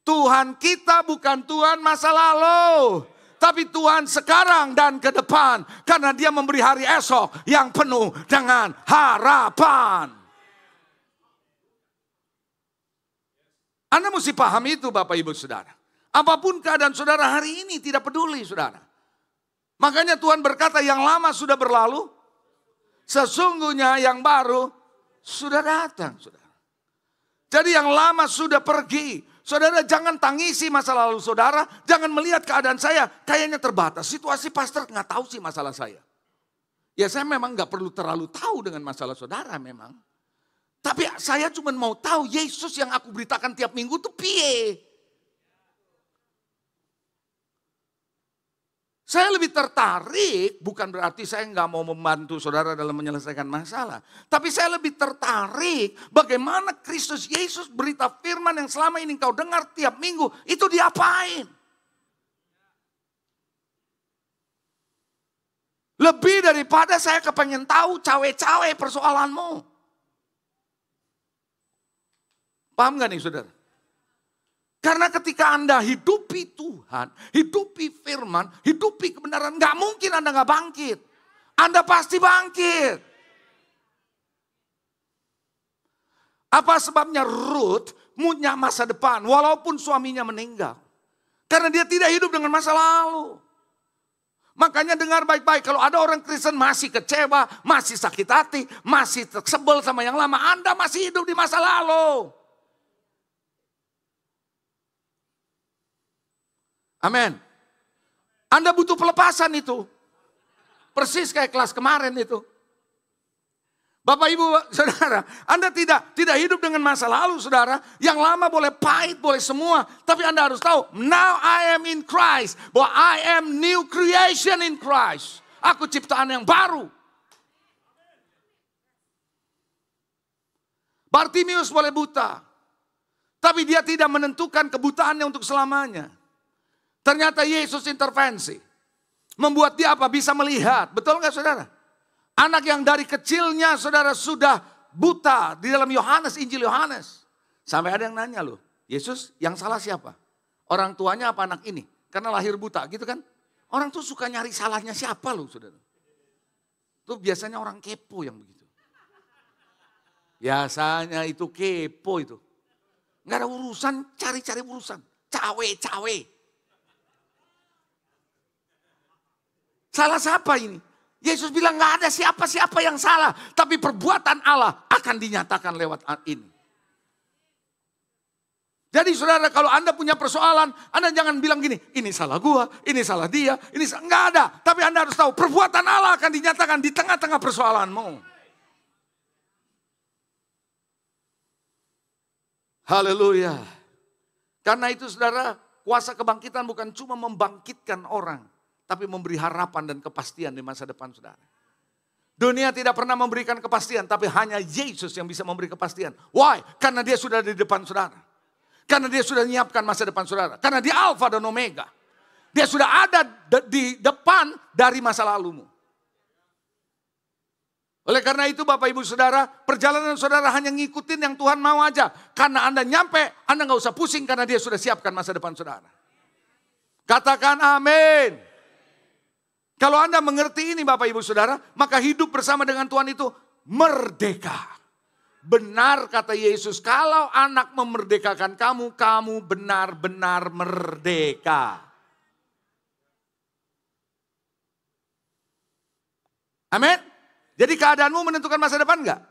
Tuhan kita bukan Tuhan masa lalu. Tapi Tuhan sekarang dan ke depan. Karena dia memberi hari esok yang penuh dengan harapan. Anda mesti paham itu Bapak Ibu Saudara. Apapun keadaan saudara hari ini tidak peduli saudara. Makanya Tuhan berkata yang lama sudah berlalu. Sesungguhnya yang baru sudah datang, saudara. Jadi yang lama sudah pergi. Saudara jangan tangisi masa lalu saudara. Jangan melihat keadaan saya kayaknya terbatas. Situasi pastor nggak tahu sih masalah saya. Ya saya memang nggak perlu terlalu tahu dengan masalah saudara memang. Tapi saya cuma mau tahu Yesus yang aku beritakan tiap minggu itu piye. Saya lebih tertarik, bukan berarti saya nggak mau membantu saudara dalam menyelesaikan masalah. Tapi saya lebih tertarik bagaimana Kristus Yesus berita firman yang selama ini kau dengar tiap minggu, itu diapain? Lebih daripada saya kepengen tahu cawe-cawe persoalanmu. Paham gak nih saudara? Karena ketika Anda hidupi Tuhan, hidupi firman, hidupi kebenaran, gak mungkin Anda gak bangkit. Anda pasti bangkit. Apa sebabnya Ruth punya masa depan walaupun suaminya meninggal? Karena dia tidak hidup dengan masa lalu. Makanya dengar baik-baik, kalau ada orang Kristen masih kecewa, masih sakit hati, masih tersebel sama yang lama, Anda masih hidup di masa lalu. Amin. Anda butuh pelepasan itu. Persis kayak kelas kemarin itu. Bapak Ibu Saudara, Anda tidak hidup dengan masa lalu Saudara. Yang lama boleh pahit, boleh semua. Tapi Anda harus tahu, now I am in Christ. Bahwa I am new creation in Christ. Aku ciptaan yang baru. Bartimius boleh buta. Tapi dia tidak menentukan kebutaannya untuk selamanya. Ternyata Yesus intervensi. Membuat dia apa? Bisa melihat. Betul nggak saudara? Anak yang dari kecilnya saudara sudah buta. Di dalam Yohanes, Injil Yohanes. Sampai ada yang nanya loh. Yesus yang salah siapa? Orang tuanya apa anak ini? Karena lahir buta gitu kan. Orang tuh suka nyari salahnya siapa loh saudara. Itu biasanya orang kepo yang begitu. Biasanya itu kepo itu. Nggak ada urusan, cari-cari urusan. Cawe-cawe. Salah siapa ini? Yesus bilang nggak ada siapa-siapa yang salah. Tapi perbuatan Allah akan dinyatakan lewat ini. Jadi saudara kalau Anda punya persoalan, Anda jangan bilang gini, ini salah gua, ini salah dia, ini nggak ada. Tapi Anda harus tahu perbuatan Allah akan dinyatakan di tengah-tengah persoalanmu. Haleluya. Karena itu saudara, kuasa kebangkitan bukan cuma membangkitkan orang, tapi memberi harapan dan kepastian di masa depan saudara. Dunia tidak pernah memberikan kepastian, tapi hanya Yesus yang bisa memberi kepastian. Why? Karena dia sudah di depan saudara. Karena dia sudah menyiapkan masa depan saudara. Karena dia Alfa dan Omega. Dia sudah ada di depan dari masa lalumu. Oleh karena itu Bapak Ibu Saudara, perjalanan saudara hanya ngikutin yang Tuhan mau aja. Karena Anda nyampe, Anda gak usah pusing karena dia sudah siapkan masa depan saudara. Katakan amin. Kalau Anda mengerti ini Bapak Ibu Saudara, maka hidup bersama dengan Tuhan itu merdeka. Benar kata Yesus, kalau anak memerdekakan kamu, kamu benar-benar merdeka. Amin. Jadi keadaanmu menentukan masa depan enggak?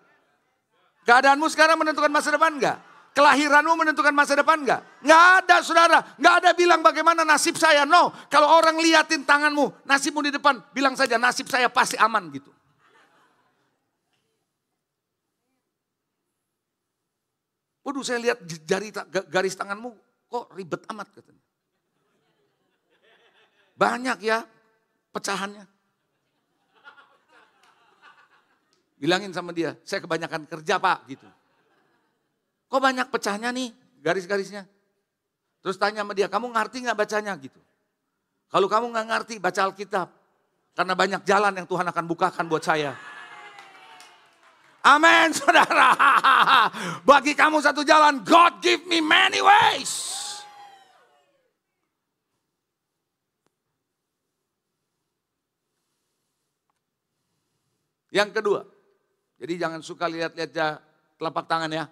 Keadaanmu sekarang menentukan masa depan enggak? Kelahiranmu menentukan masa depan enggak? Enggak ada saudara. Enggak ada bilang bagaimana nasib saya. No. Kalau orang liatin tanganmu, nasibmu di depan, bilang saja nasib saya pasti aman gitu. Waduh saya lihat garis tanganmu kok ribet amat katanya. Banyak ya pecahannya. Bilangin sama dia, saya kebanyakan kerja pak gitu. Kok banyak pecahnya nih garis-garisnya. Terus tanya sama dia, kamu ngerti gak bacanya gitu. Kalau kamu gak ngerti baca Alkitab. Karena banyak jalan yang Tuhan akan bukakan buat saya. Amin saudara. Bagi kamu satu jalan, God give me many ways. Yang kedua. Jadi jangan suka lihat-lihat telapak tangan ya.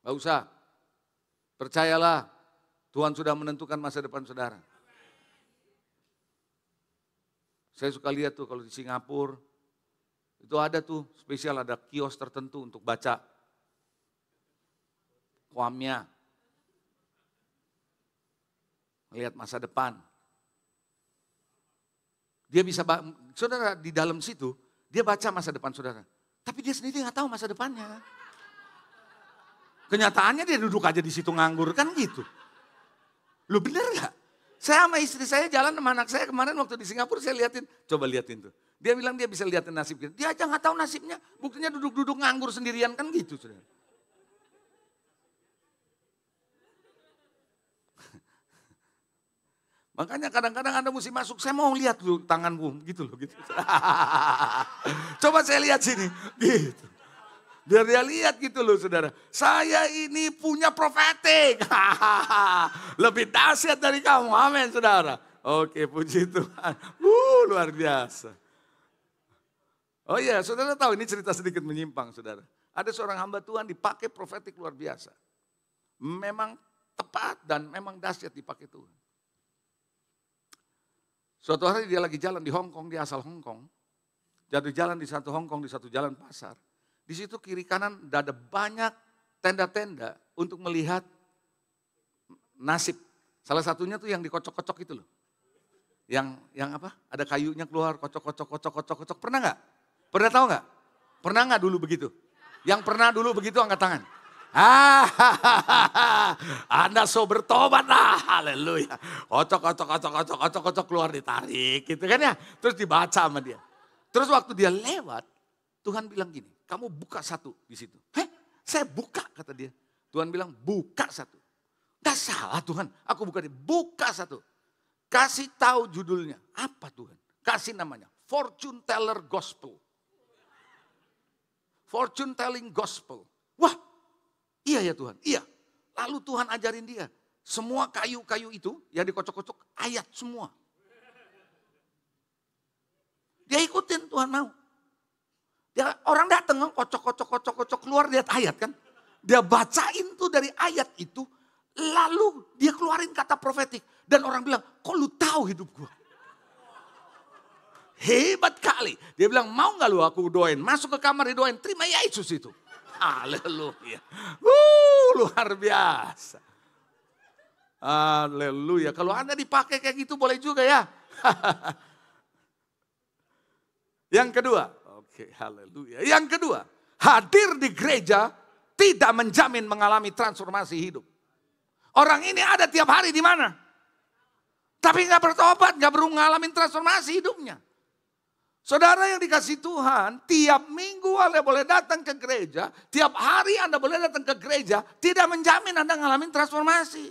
Gak usah. Percayalah Tuhan sudah menentukan masa depan saudara. Saya suka lihat tuh kalau di Singapura. Itu ada tuh spesial ada kios tertentu untuk baca. Kuamnya. Melihat masa depan. Dia bisa, saudara di dalam situ, dia baca masa depan saudara. Tapi dia sendiri gak tahu masa depannya. Kenyataannya dia duduk aja di situ nganggur kan gitu. Lu bener gak? Saya sama istri saya jalan sama anak saya kemarin waktu di Singapura saya liatin. Coba liatin tuh. Dia bilang dia bisa liatin nasib kita. Dia aja gak tahu nasibnya. Buktinya duduk-duduk nganggur sendirian kan gitu saudara. Makanya kadang-kadang Anda mesti masuk, saya mau lihat dulu tanganmu, gitu loh. Gitu. Coba saya lihat sini, gitu. Biar dia lihat gitu loh saudara. Saya ini punya profetik. Lebih dahsyat dari kamu, amin saudara. Oke puji Tuhan, luar biasa. Oh iya saudara tahu ini cerita sedikit menyimpang saudara. Ada seorang hamba Tuhan dipakai profetik luar biasa. Memang tepat dan memang dahsyat dipakai Tuhan. Suatu hari dia lagi jalan di Hong Kong, dia asal Hong Kong. Jadi jalan di satu Hong Kong, di satu jalan pasar. Di situ kiri kanan ada banyak tenda-tenda untuk melihat nasib. Salah satunya tuh yang dikocok-kocok itu loh. Yang apa? Ada kayunya keluar, kocok. Pernah nggak? Pernah tahu nggak? Pernah nggak dulu begitu? Yang pernah dulu begitu angkat tangan. Anda so bertobat lah, haleluya. Kocok keluar ditarik gitu kan ya. Terus dibaca sama dia. Terus waktu dia lewat, Tuhan bilang gini, kamu buka satu di situ. Saya buka kata dia. Tuhan bilang buka satu. Gak salah Tuhan, aku buka dia. Buka satu. Kasih tahu judulnya. Apa Tuhan? Kasih namanya. Fortune Teller Gospel. Fortune Telling Gospel. Wah, iya ya Tuhan, iya. Lalu Tuhan ajarin dia. Semua kayu-kayu itu yang dikocok-kocok ayat semua. Dia ikutin Tuhan mau. Dia, orang datang kocok keluar lihat ayat kan. Dia bacain tuh dari ayat itu. Lalu dia keluarin kata profetik. Dan orang bilang, kok lu tahu hidup gua? Hebat kali. Dia bilang, mau gak lu aku doain? Masuk ke kamar didoain, terima Yesus itu. Haleluya. Luar biasa. Haleluya. Kalau Anda dipakai kayak gitu boleh juga ya. Yang kedua. Oke, haleluya. Yang kedua, hadir di gereja tidak menjamin mengalami transformasi hidup. Orang ini ada tiap hari di mana? Tapi gak bertobat, gak perlu ngalamin transformasi hidupnya. Saudara yang dikasih Tuhan, tiap minggu Anda boleh datang ke gereja, tiap hari Anda boleh datang ke gereja, tidak menjamin Anda ngalamin transformasi.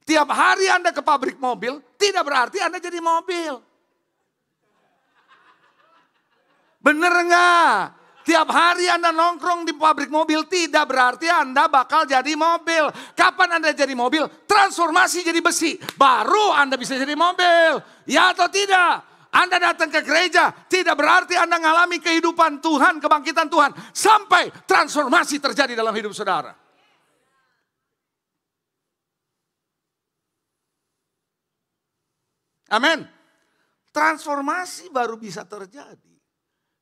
Tiap hari Anda ke pabrik mobil, tidak berarti Anda jadi mobil. Bener enggak? Tiap hari Anda nongkrong di pabrik mobil tidak berarti Anda bakal jadi mobil. Kapan Anda jadi mobil? Transformasi jadi besi. Baru Anda bisa jadi mobil. Ya atau tidak? Anda datang ke gereja tidak berarti Anda mengalami kehidupan Tuhan, kebangkitan Tuhan. Sampai transformasi terjadi dalam hidup saudara. Amin. Transformasi baru bisa terjadi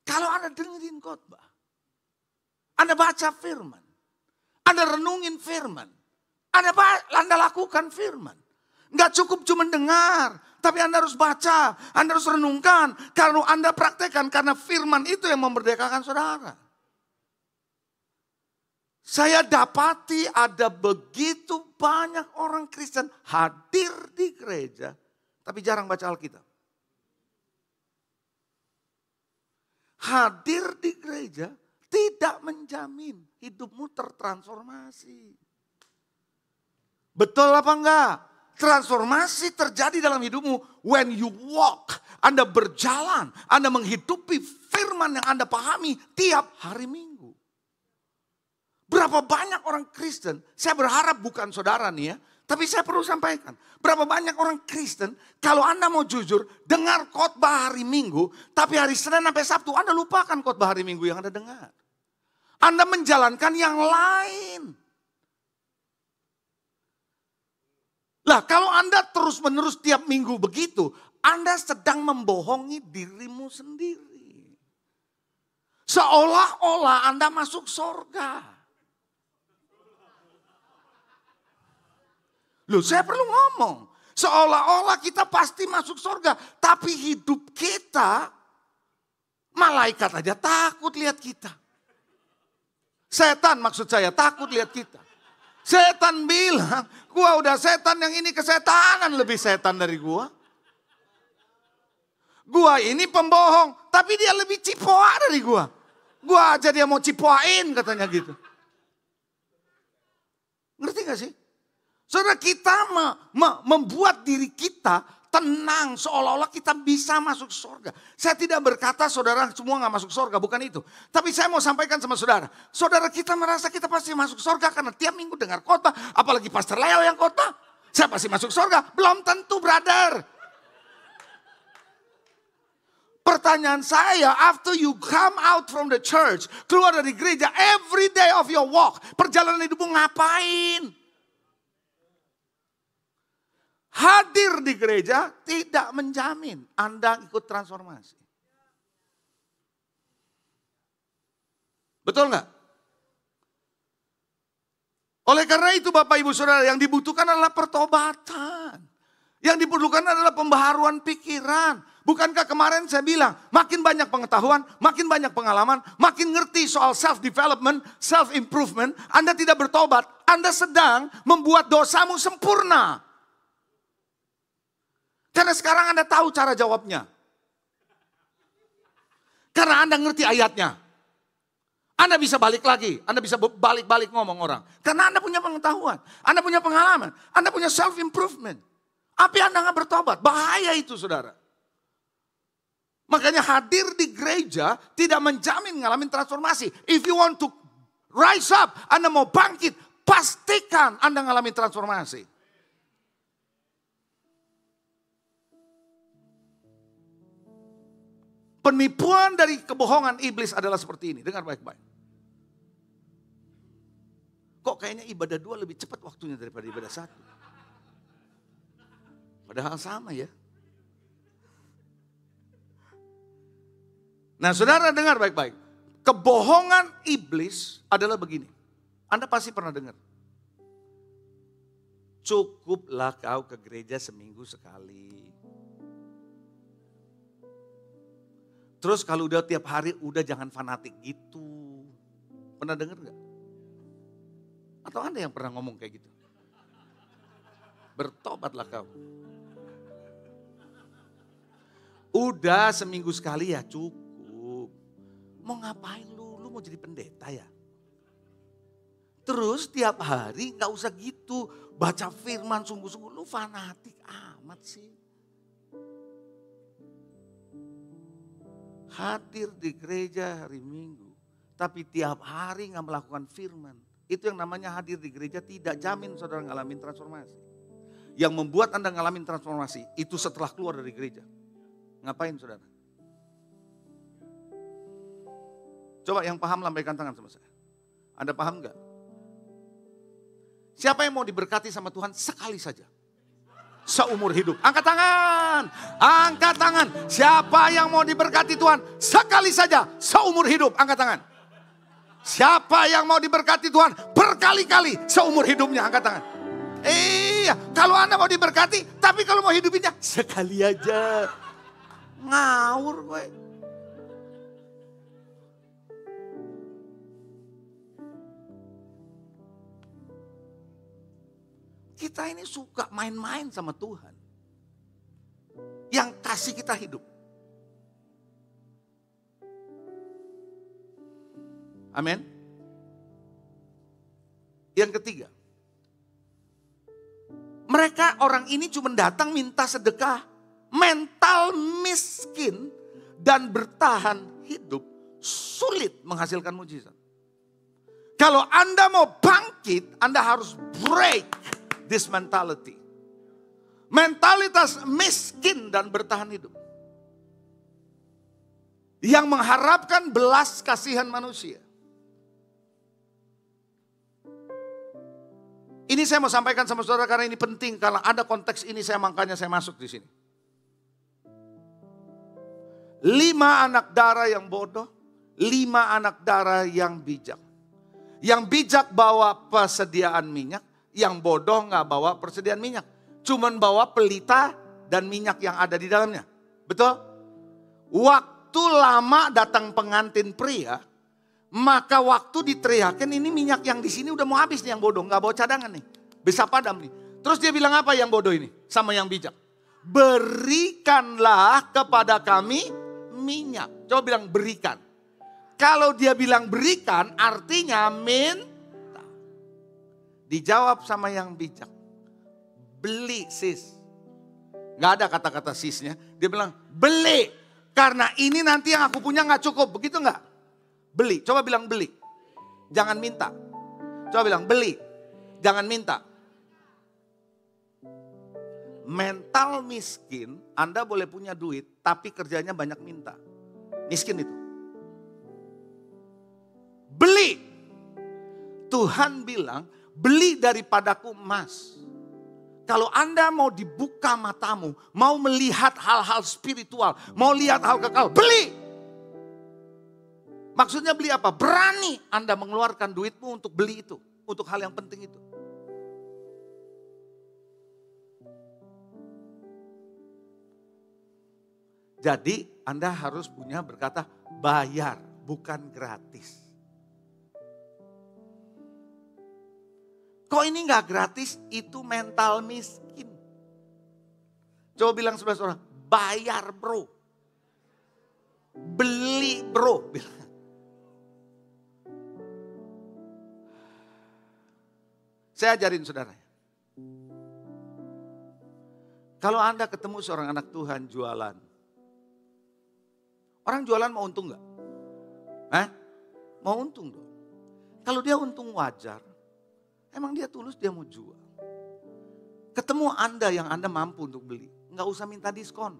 kalau Anda dengerin khotbah. Anda baca firman. Anda renungin firman. Anda lakukan firman. Enggak cukup cuma dengar. Tapi Anda harus baca. Anda harus renungkan. Kalau Anda praktekkan. Karena firman itu yang memerdekakan saudara. Saya dapati ada begitu banyak orang Kristen hadir di gereja. Tapi jarang baca Alkitab. Hadir di gereja tidak menjamin hidupmu tertransformasi. Betul apa enggak? Transformasi terjadi dalam hidupmu when you walk. Anda berjalan, Anda menghidupi firman yang Anda pahami tiap hari Minggu. Berapa banyak orang Kristen, saya berharap bukan saudara nih ya, tapi saya perlu sampaikan. Berapa banyak orang Kristen, kalau Anda mau jujur, dengar khotbah hari Minggu, tapi hari Senin sampai Sabtu Anda lupakan khotbah hari Minggu yang Anda dengar. Anda menjalankan yang lain. Lah kalau Anda terus-menerus tiap minggu begitu, Anda sedang membohongi dirimu sendiri. Seolah-olah Anda masuk surga. Loh, saya perlu ngomong. Seolah-olah kita pasti masuk surga. Tapi hidup kita, malaikat aja takut lihat kita. Setan maksud saya takut lihat kita. Setan bilang, gua udah setan yang ini kesetanan lebih setan dari gua. Gua ini pembohong, tapi dia lebih cipoa dari gua. Gua aja dia mau cipoain katanya gitu. Ngerti gak sih? Saudara, kita membuat diri kita tenang seolah-olah kita bisa masuk surga. Saya tidak berkata saudara semua gak masuk surga, bukan itu. Tapi saya mau sampaikan sama saudara. Saudara kita merasa kita pasti masuk surga karena tiap minggu dengar khotbah. Apalagi Pastor Leo yang khotbah. Saya pasti masuk surga. Belum tentu brother. Pertanyaan saya, after you come out from the church, keluar dari gereja, every day of your walk, perjalanan hidupmu ngapain? Hadir di gereja tidak menjamin Anda ikut transformasi. Betul nggak? Oleh karena itu Bapak Ibu Saudara, yang dibutuhkan adalah pertobatan. Yang diperlukan adalah pembaharuan pikiran. Bukankah kemarin saya bilang, makin banyak pengetahuan, makin banyak pengalaman, makin ngerti soal self-development, self-improvement, Anda tidak bertobat, Anda sedang membuat dosamu sempurna. Karena sekarang Anda tahu cara jawabnya. Karena Anda ngerti ayatnya. Anda bisa balik lagi, Anda bisa balik-balik ngomong orang. Karena Anda punya pengetahuan, Anda punya pengalaman, Anda punya self-improvement. Tapi Anda nggak bertobat, bahaya itu saudara. Makanya hadir di gereja tidak menjamin ngalamin transformasi. If you want to rise up, Anda mau bangkit, pastikan Anda ngalamin transformasi. Penipuan dari kebohongan iblis adalah seperti ini, dengar baik-baik. Kok kayaknya ibadah 2 lebih cepat waktunya daripada ibadah 1? Padahal sama ya. Nah saudara dengar baik-baik. Kebohongan iblis adalah begini. Anda pasti pernah dengar. Cukuplah kau ke gereja seminggu sekali. Terus kalau udah tiap hari udah jangan fanatik gitu. Pernah dengar gak? Atau Anda yang pernah ngomong kayak gitu? Bertobatlah kau. Udah seminggu sekali ya cukup. Mau ngapain lu? Lu mau jadi pendeta ya? Terus tiap hari gak usah gitu. Baca firman sungguh-sungguh. Lu fanatik amat sih. Hadir di gereja hari Minggu. Tapi tiap hari gak melakukan firman. Itu yang namanya hadir di gereja tidak jamin saudara ngalamin transformasi. Yang membuat Anda ngalamin transformasi itu setelah keluar dari gereja. Ngapain saudara? Coba yang paham lambaikan tangan sama saya. Anda paham gak? Siapa yang mau diberkati sama Tuhan sekali saja? Seumur hidup. Angkat tangan. Angkat tangan. Siapa yang mau diberkati Tuhan sekali saja seumur hidup? Angkat tangan. Siapa yang mau diberkati Tuhan berkali-kali seumur hidupnya? Angkat tangan. Iya, kalau Anda mau diberkati, tapi kalau mau hidupinnya sekali aja. Ngawur gue. Kita ini suka main-main sama Tuhan. Yang kasih kita hidup. Amin. Yang ketiga. Mereka orang ini cuma datang minta sedekah. Mental miskin dan bertahan hidup sulit menghasilkan mujizat. Kalau Anda mau bangkit, Anda harus break this mentality. Mentalitas miskin dan bertahan hidup. Yang mengharapkan belas kasihan manusia. Ini saya mau sampaikan sama saudara karena ini penting. Karena ada konteks ini makanya saya masuk di sini. 5 anak darah yang bodoh. 5 anak darah yang bijak. Yang bijak bawa persediaan minyak. Yang bodoh gak bawa persediaan minyak. Cuman bawa pelita dan minyak yang ada di dalamnya. Betul? Waktu lama datang pengantin pria. Maka waktu diteriakin ini minyak yang di sini udah mau habis nih yang bodoh. Gak bawa cadangan nih. Bisa padam nih. Terus dia bilang apa yang bodoh ini? Sama yang bijak. Berikanlah kepada kami minyak. Coba bilang berikan. Kalau dia bilang berikan artinya minta. Dijawab sama yang bijak. Beli sis. Gak ada kata-kata sisnya. Dia bilang beli. Karena ini nanti yang aku punya gak cukup. Begitu gak? Beli, coba bilang beli. Jangan minta. Coba bilang beli. Jangan minta. Mental miskin, Anda boleh punya duit, tapi kerjanya banyak minta. Miskin itu. Beli. Tuhan bilang, beli daripadaku emas. Kalau Anda mau dibuka matamu, mau melihat hal-hal spiritual, mau lihat hal kekal, beli. Maksudnya beli apa? Berani Anda mengeluarkan duitmu untuk beli itu. Untuk hal yang penting itu. Jadi Anda harus punya berkata bayar, bukan gratis. Kok ini gak gratis? Itu mental miskin. Coba bilang sebelah orang, bayar bro. Beli bro. Saya ajarin saudara. Kalau Anda ketemu seorang anak Tuhan jualan. Orang jualan mau untung gak? Mau untung dong. Kalau dia untung wajar. Emang dia tulus, dia mau jual. Ketemu Anda yang Anda mampu untuk beli. Nggak usah minta diskon.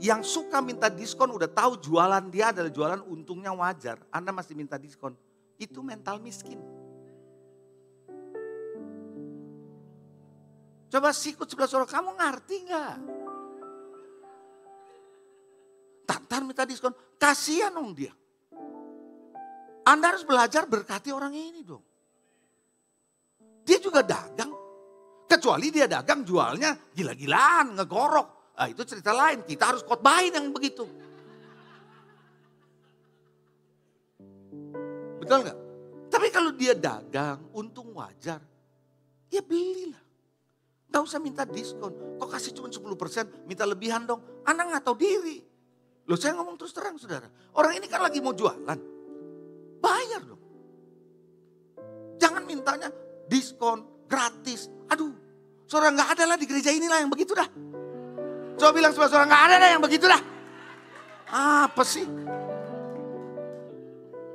Yang suka minta diskon udah tahu jualan dia adalah jualan untungnya wajar. Anda masih minta diskon. Itu mental miskin. Coba sikut sebelah saudara, kamu ngerti nggak? Tantan minta diskon, kasihan dong dia. Anda harus belajar berkati orang ini dong. Dia juga dagang. Kecuali dia dagang jualnya gila-gilaan, ngegorok. Nah, itu cerita lain, kita harus khotbahin yang begitu. Betul nggak? Tapi kalau dia dagang, untung wajar. Ya belilah. Gak usah minta diskon. Kok kasih cuma 10%, minta lebihan dong. Anak gak tahu diri. Loh saya ngomong terus terang saudara. Orang ini kan lagi mau jualan. Bayar dong. Jangan mintanya diskon, gratis. Aduh, saudara gak ada lah di gereja inilah yang begitu dah. Coba bilang sama saudara, gak ada dah yang begitu dah. Apa sih?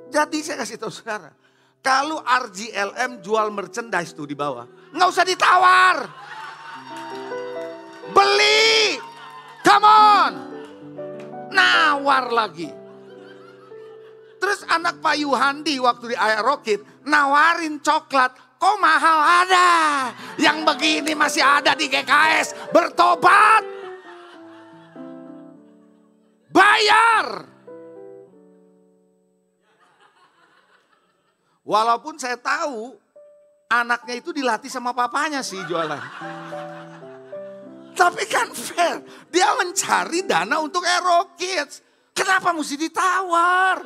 Jadi saya kasih tahu saudara. Kalau RGLM jual merchandise tuh di bawah. Gak usah ditawar. Beli, come on, nawar lagi. Terus anak Pak Yuhandi waktu di Aerokid nawarin coklat, kok mahal ada. Yang begini masih ada di GKS, bertobat. Bayar. Walaupun saya tahu anaknya itu dilatih sama papanya sih jualan. Tapi kan fair, dia mencari dana untuk Aerokids. Kenapa mesti ditawar?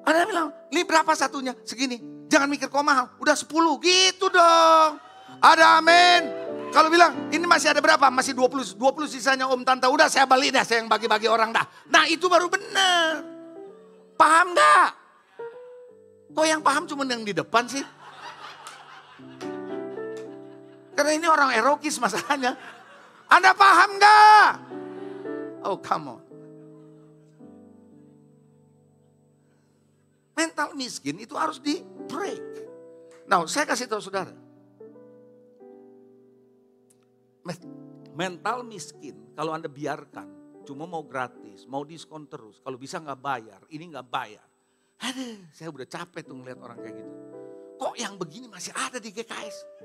Ada bilang, ini berapa satunya? Segini, jangan mikir kok mahal, udah 10 gitu dong. Ada amin. Kalau bilang, ini masih ada berapa? Masih 20 sisanya om tante. Udah saya balik dah, saya yang bagi-bagi orang dah. Nah itu baru benar. Paham gak? Kok yang paham cuma yang di depan sih? Karena ini orang Aerokis masalahnya. Anda paham gak? Oh come on. Mental miskin itu harus di break. Nah saya kasih tahu saudara. Mental miskin kalau Anda biarkan. Cuma mau gratis, mau diskon terus. Kalau bisa gak bayar, ini gak bayar. Aduh saya udah capek tuh ngeliat orang kayak gitu. Kok yang begini masih ada di GKS?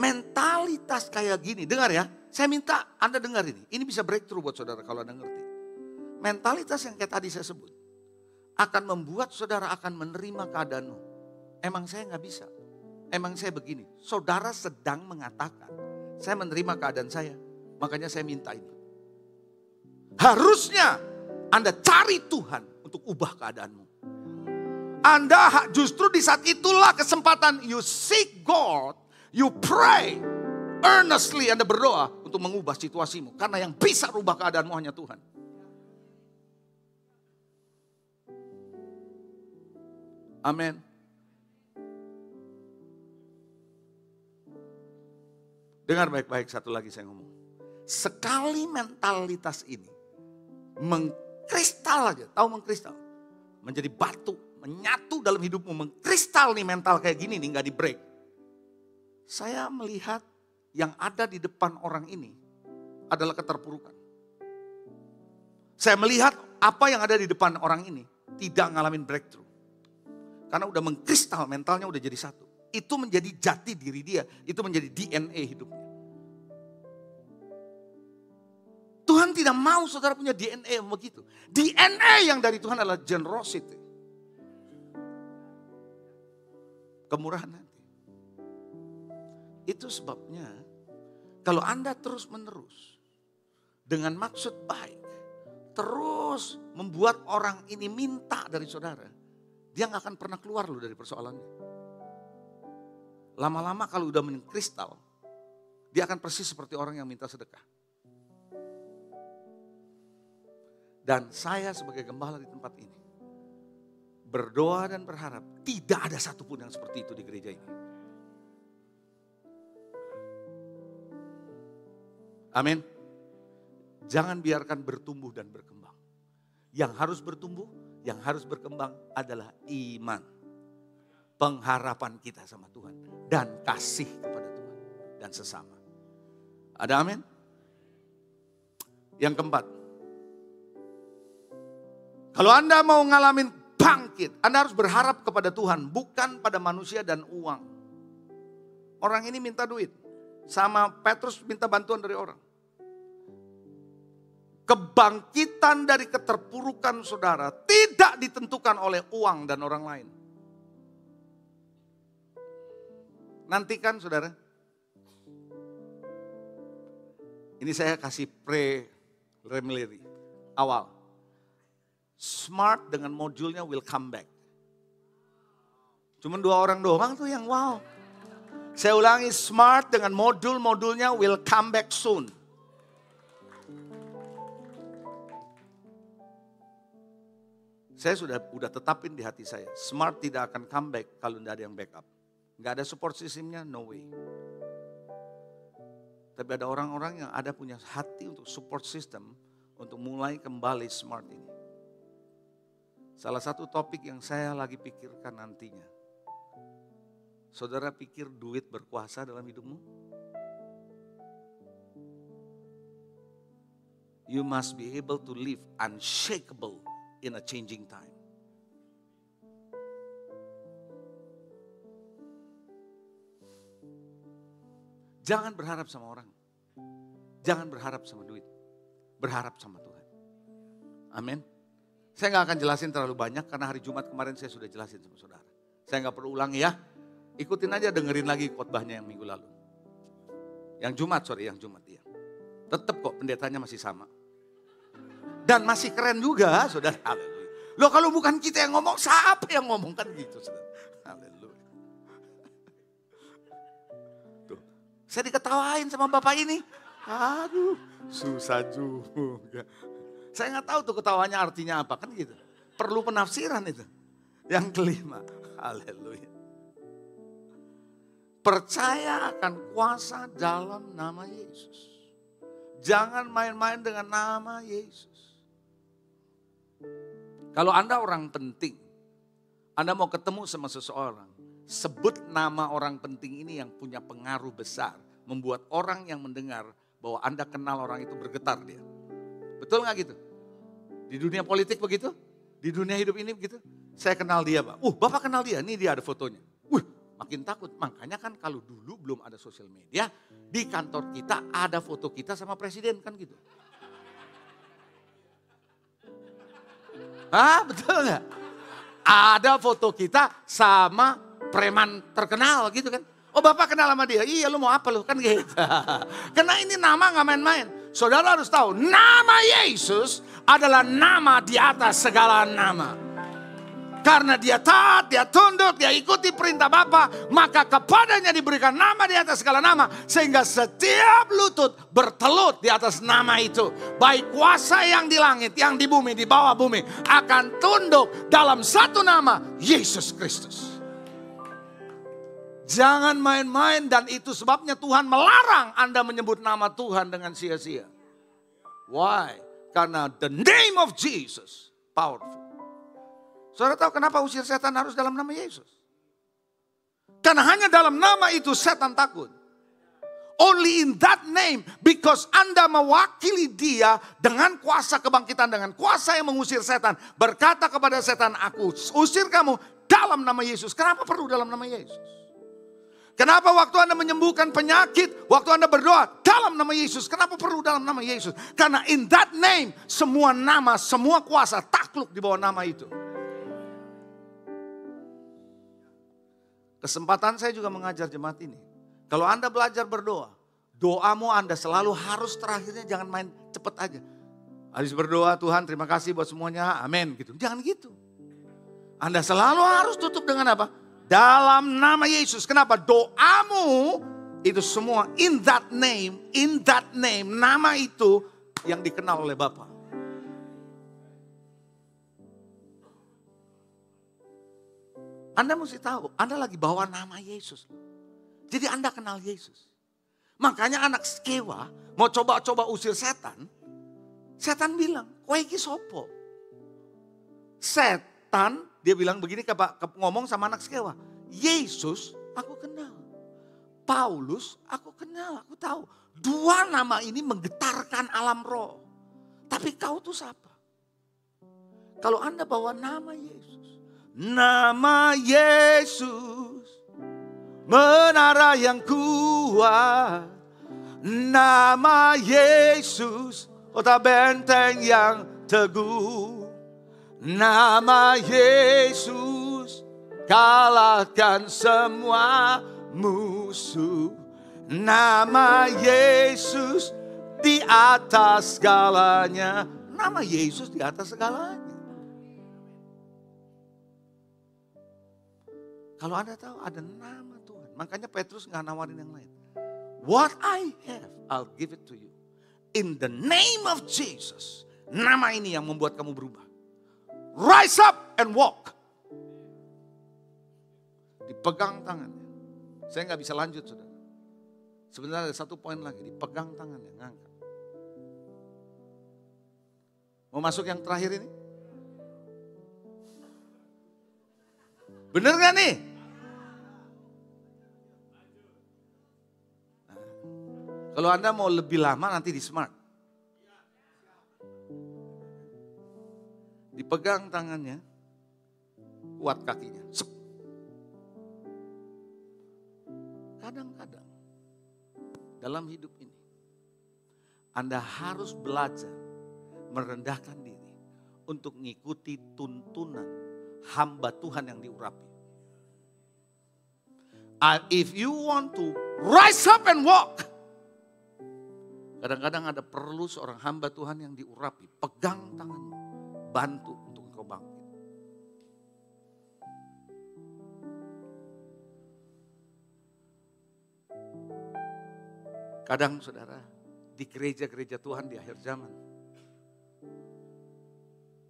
Mentalitas kayak gini, dengar ya. Saya minta Anda dengar ini. Ini bisa breakthrough buat saudara kalau Anda ngerti. Mentalitas yang kayak tadi saya sebut. Akan membuat saudara akan menerima keadaanmu. Emang saya gak bisa. Emang saya begini. Saudara sedang mengatakan, saya menerima keadaan saya. Makanya saya minta ini. Harusnya Anda cari Tuhan untuk ubah keadaanmu. Anda justru di saat itulah kesempatan you seek God. You pray earnestly, Anda berdoa untuk mengubah situasimu. Karena yang bisa rubah keadaanmu hanya Tuhan. Amin. Dengar baik-baik satu lagi saya ngomong. Sekali mentalitas ini mengkristal aja, tahu mengkristal? Menjadi batu, menyatu dalam hidupmu, mengkristal nih mental kayak gini nih gak di break. Saya melihat yang ada di depan orang ini adalah keterpurukan. Saya melihat apa yang ada di depan orang ini tidak ngalamin breakthrough. Karena udah mengkristal, mentalnya udah jadi satu. Itu menjadi jati diri dia, itu menjadi DNA hidupnya. Tuhan tidak mau saudara punya DNA yang begitu. DNA yang dari Tuhan adalah generosity. Kemurahan hati. Itu sebabnya kalau Anda terus menerus dengan maksud baik. Terus membuat orang ini minta dari saudara. Dia gak akan pernah keluar loh dari persoalannya. Lama-lama kalau udah mengkristal. Dia akan persis seperti orang yang minta sedekah. Dan saya sebagai gembala di tempat ini berdoa dan berharap tidak ada satupun yang seperti itu di gereja ini. Amin. Jangan biarkan bertumbuh dan berkembang. Yang harus bertumbuh, yang harus berkembang adalah iman. Pengharapan kita sama Tuhan. Dan kasih kepada Tuhan dan sesama. Ada amin? Yang keempat. Kalau Anda mau ngalamin bangkit, Anda harus berharap kepada Tuhan, bukan pada manusia dan uang. Orang ini minta duit, sama Petrus minta bantuan dari orang. Kebangkitan dari keterpurukan saudara tidak ditentukan oleh uang dan orang lain. Nantikan saudara. Ini saya kasih preliminary awal. Smart dengan modulnya will come back. Cuman 2 orang doang tuh yang wow. Saya ulangi, smart dengan modulnya will come back soon. Saya udah tetapin di hati saya, smart tidak akan come back kalau tidak ada yang backup. Nggak ada support systemnya, no way. Tapi ada orang-orang yang ada punya hati untuk support system untuk mulai kembali smart ini. Salah satu topik yang saya lagi pikirkan nantinya. Saudara pikir duit berkuasa dalam hidupmu? You must be able to live unshakable in a changing time. Jangan berharap sama orang. Jangan berharap sama duit. Berharap sama Tuhan. Amin. Saya nggak akan jelasin terlalu banyak karena hari Jumat kemarin saya sudah jelasin sama saudara. Saya nggak perlu ulangi ya. Ikutin aja, dengerin lagi khotbahnya yang minggu lalu. Yang Jumat iya. Tetap kok pendetanya masih sama. Dan masih keren juga saudara. Haleluya. Loh kalau bukan kita yang ngomong, siapa yang ngomong kan gitu saudara. Haleluya. Tuh, saya diketawain sama bapak ini. Aduh, susah juga. Saya nggak tahu tuh ketawanya artinya apa kan gitu. Perlu penafsiran itu. Yang kelima, haleluya. Percaya akan kuasa dalam nama Yesus. Jangan main-main dengan nama Yesus. Kalau Anda orang penting, Anda mau ketemu sama seseorang, sebut nama orang penting ini yang punya pengaruh besar. Membuat orang yang mendengar bahwa Anda kenal orang itu bergetar dia. Betul gak gitu? Di dunia politik begitu? Di dunia hidup ini begitu? Saya kenal dia Pak. Bapak kenal dia, nih dia ada fotonya. Makin takut. Makanya kan kalau dulu belum ada sosial media, di kantor kita ada foto kita sama presiden kan gitu. Betul gak? Ada foto kita sama preman terkenal gitu kan. Bapak kenal sama dia, iya lu mau apa lu kan gitu. Karena ini nama gak main-main. Saudara harus tahu, nama Yesus adalah nama di atas segala nama. Karena dia taat, dia tunduk, dia ikuti perintah Bapa, maka kepadanya diberikan nama di atas segala nama. Sehingga setiap lutut bertelut di atas nama itu. Baik kuasa yang di langit, yang di bumi, di bawah bumi. Akan tunduk dalam satu nama, Yesus Kristus. Jangan main-main dan itu sebabnya Tuhan melarang Anda menyebut nama Tuhan dengan sia-sia. Why? Karena the name of Jesus powerful. Saudara tahu kenapa usir setan harus dalam nama Yesus? Karena hanya dalam nama itu setan takut. Only in that name, because Anda mewakili dia dengan kuasa kebangkitan, dengan kuasa yang mengusir setan. Berkata kepada setan, aku usir kamu dalam nama Yesus. Kenapa perlu dalam nama Yesus? Kenapa waktu Anda menyembuhkan penyakit, waktu Anda berdoa dalam nama Yesus? Kenapa perlu dalam nama Yesus? Karena in that name, semua nama, semua kuasa takluk di bawah nama itu. Kesempatan saya juga mengajar jemaat ini. Kalau Anda belajar berdoa, doamu Anda selalu harus terakhirnya jangan main cepet aja. Habis berdoa, Tuhan terima kasih buat semuanya, amin gitu. Jangan gitu. Anda selalu harus tutup dengan apa? Dalam nama Yesus. Kenapa? Doamu itu semua in that name, nama itu yang dikenal oleh Bapa. Anda mesti tahu, Anda lagi bawa nama Yesus. Jadi Anda kenal Yesus. Makanya anak Skewa mau coba-coba usir setan. Setan bilang, kowe iki sopo? Setan, dia bilang begini ngomong sama anak Skewa. Yesus aku kenal. Paulus aku kenal, aku tahu. Dua nama ini menggetarkan alam roh. Tapi kau tuh siapa? Kalau Anda bawa nama Yesus. Nama Yesus. Menara yang kuat. Nama Yesus. Kota benteng yang teguh. Nama Yesus. Kalahkan semua musuh. Nama Yesus di atas segalanya. Nama Yesus di atas segalanya. Kalau Anda tahu ada nama Tuhan. Makanya Petrus gak nawarin yang lain. What I have, I'll give it to you. In the name of Jesus. Nama ini yang membuat kamu berubah. Rise up and walk. Dipegang tangannya. Saya gak bisa lanjut, saudara. Sebenarnya ada satu poin lagi. Dipegang tangannya, ngangkat. Mau masuk yang terakhir ini? Bener gak nih? Kalau Anda mau lebih lama nanti di Smart. Dipegang tangannya, kuat kakinya. Kadang-kadang dalam hidup ini Anda harus belajar merendahkan diri untuk mengikuti tuntunan hamba Tuhan yang diurapi. If you want to rise up and walk, kadang-kadang ada perlu seorang hamba Tuhan yang diurapi. Pegang tanganmu, bantu untuk engkau bangkit. Kadang saudara, di gereja-gereja Tuhan di akhir zaman,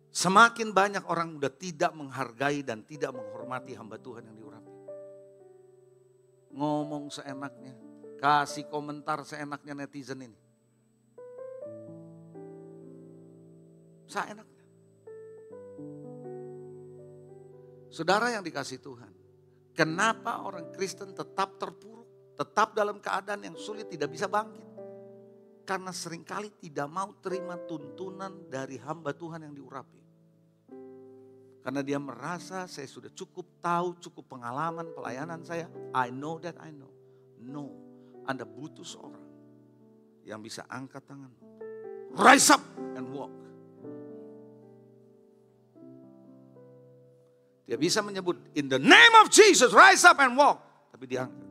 semakin banyak orang udah tidak menghargai dan tidak menghormati hamba Tuhan yang diurapi. Ngomong seenaknya, kasih komentar seenaknya netizen ini. Seenaknya. Saudara yang dikasih Tuhan, kenapa orang Kristen tetap terpuruk, tetap dalam keadaan yang sulit, tidak bisa bangkit? Karena seringkali tidak mau terima tuntunan dari hamba Tuhan yang diurapi. Karena dia merasa saya sudah cukup tahu, cukup pengalaman pelayanan saya. I know that I know. No, Anda butuh seorang yang bisa angkat tangan. Rise up and walk. Dia bisa menyebut in the name of Jesus, rise up and walk. Tapi diangkat.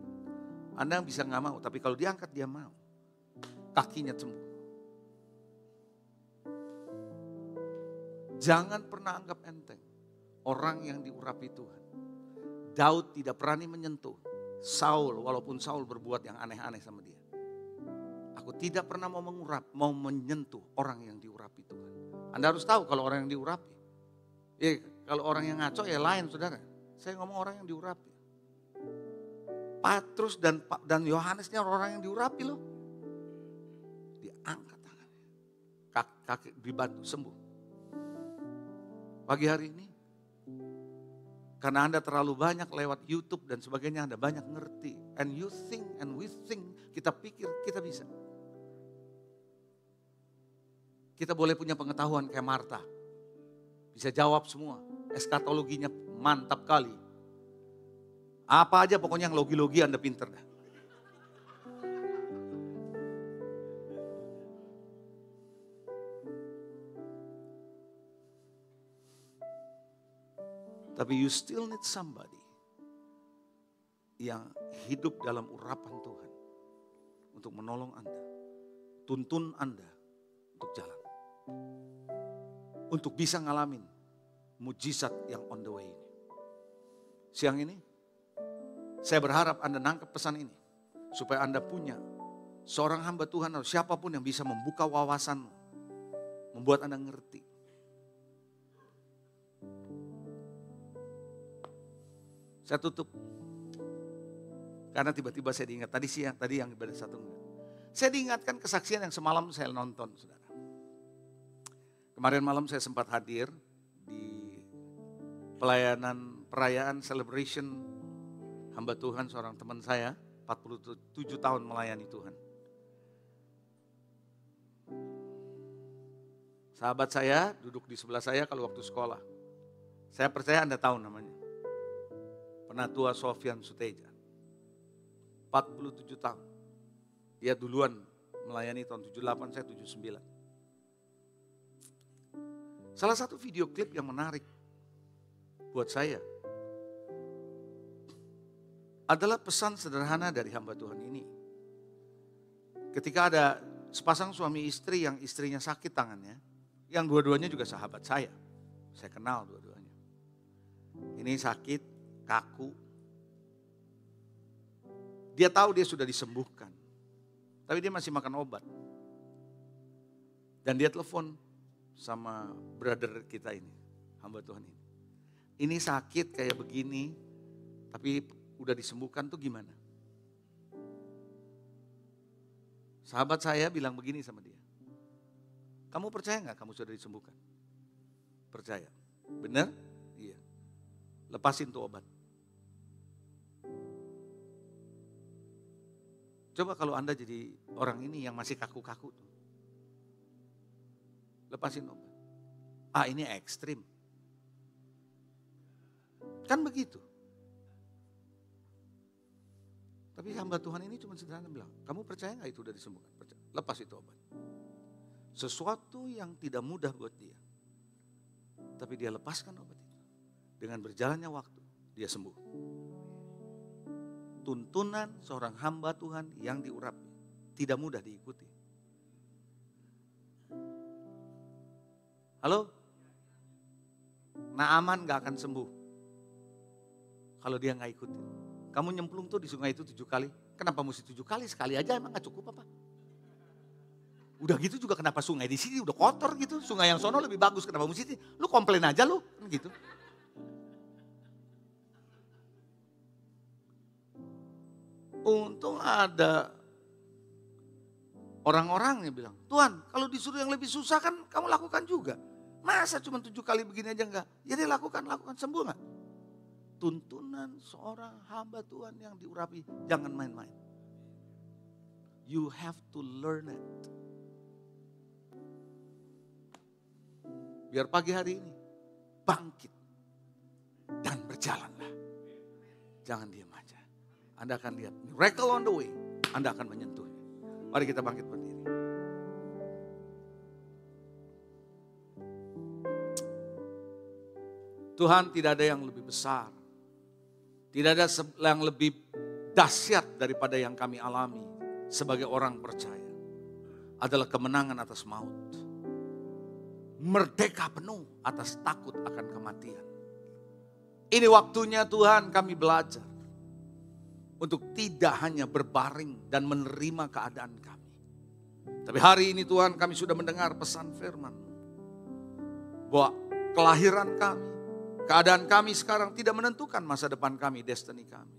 Anda bisa gak mau, tapi kalau diangkat dia mau. Kakinya sembuh. Jangan pernah anggap enteng orang yang diurapi Tuhan. Daud tidak berani menyentuh Saul, walaupun Saul berbuat yang aneh-aneh sama dia. Aku tidak pernah mau menyentuh orang yang diurapi Tuhan. Anda harus tahu kalau orang yang diurapi. Kalau orang yang ngaco ya lain, saudara. Saya ngomong orang yang diurapi. Petrus dan Yohanesnya orang yang diurapi loh. Diangkat tangannya. Kaki dibantu sembuh. Pagi hari ini, karena Anda terlalu banyak lewat YouTube dan sebagainya, Anda banyak ngerti. And you think and we think, kita pikir kita bisa. Kita boleh punya pengetahuan kayak Marta. Bisa jawab semua. Eskatologinya mantap kali. Apa aja pokoknya yang logi-logi Anda pinter dah. Tapi you still need somebody yang hidup dalam urapan Tuhan untuk menolong Anda, tuntun Anda untuk jalan, untuk bisa ngalamin mujizat yang on the way ini. Siang ini, saya berharap Anda nangkep pesan ini, supaya Anda punya seorang hamba Tuhan atau siapapun yang bisa membuka wawasanmu, membuat Anda ngerti. Saya tutup. Karena tiba-tiba saya diingat, tadi yang ibadah satu enggak. Saya diingatkan kesaksian yang semalam saya nonton, saudara. Kemarin malam saya sempat hadir di perayaan celebration hamba Tuhan seorang teman saya, 47 tahun melayani Tuhan. Sahabat saya duduk di sebelah saya kalau waktu sekolah. Saya percaya Anda tahu namanya. Penatua Sofyan Suteja. 47 tahun. Dia duluan melayani tahun 78, saya 79. Salah satu video klip yang menarik buat saya adalah pesan sederhana dari hamba Tuhan ini. Ketika ada sepasang suami istri yang istrinya sakit tangannya, yang dua-duanya juga sahabat saya kenal dua-duanya. Ini sakit, kaku. Dia tahu dia sudah disembuhkan, tapi dia masih makan obat. Dan dia telepon sama brother kita ini, hamba Tuhan ini. Ini sakit kayak begini, tapi udah disembuhkan tuh gimana? Sahabat saya bilang begini sama dia. Kamu percaya nggak kamu sudah disembuhkan? Percaya. Benar? Iya. Lepasin tuh obat. Coba kalau Anda jadi orang ini yang masih kaku-kaku tuh. Lepasin obat. Ini ekstrim. Kan begitu. Tapi hamba Tuhan ini cuma sederhana bilang, kamu percaya gak itu udah disembuhkan? Percaya. Lepas itu obat. Sesuatu yang tidak mudah buat dia. Tapi dia lepaskan obat itu. Dengan berjalannya waktu, dia sembuh. Tuntunan seorang hamba Tuhan yang diurapi tidak mudah diikuti. Halo? Naaman gak akan sembuh kalau dia gak ikutin. Kamu nyemplung tuh di sungai itu 7 kali. Kenapa mesti 7 kali? Sekali aja emang gak cukup apa? Udah gitu juga kenapa sungai di sini udah kotor gitu. Sungai yang sono lebih bagus. Kenapa mesti? Lu komplain aja lu. Gitu. Untung ada orang-orang yang bilang, Tuhan kalau disuruh yang lebih susah kan kamu lakukan juga. Masa cuma 7 kali begini aja enggak? Jadi lakukan, sembuh enggak? Tuntunan seorang hamba Tuhan yang diurapi, jangan main-main. You have to learn it. Biar pagi hari ini bangkit dan berjalanlah. Jangan diam aja. Anda akan lihat miracle on the way. Anda akan menyentuhnya. Mari kita bangkit berdiri. Tuhan, tidak ada yang lebih besar. Tidak ada yang lebih dahsyat daripada yang kami alami sebagai orang percaya. Adalah kemenangan atas maut. Merdeka penuh atas takut akan kematian. Ini waktunya Tuhan kami belajar. Untuk tidak hanya berbaring dan menerima keadaan kami. Tapi hari ini Tuhan kami sudah mendengar pesan firman. Bahwa kelahiran kami, keadaan kami sekarang tidak menentukan masa depan kami, destiny kami.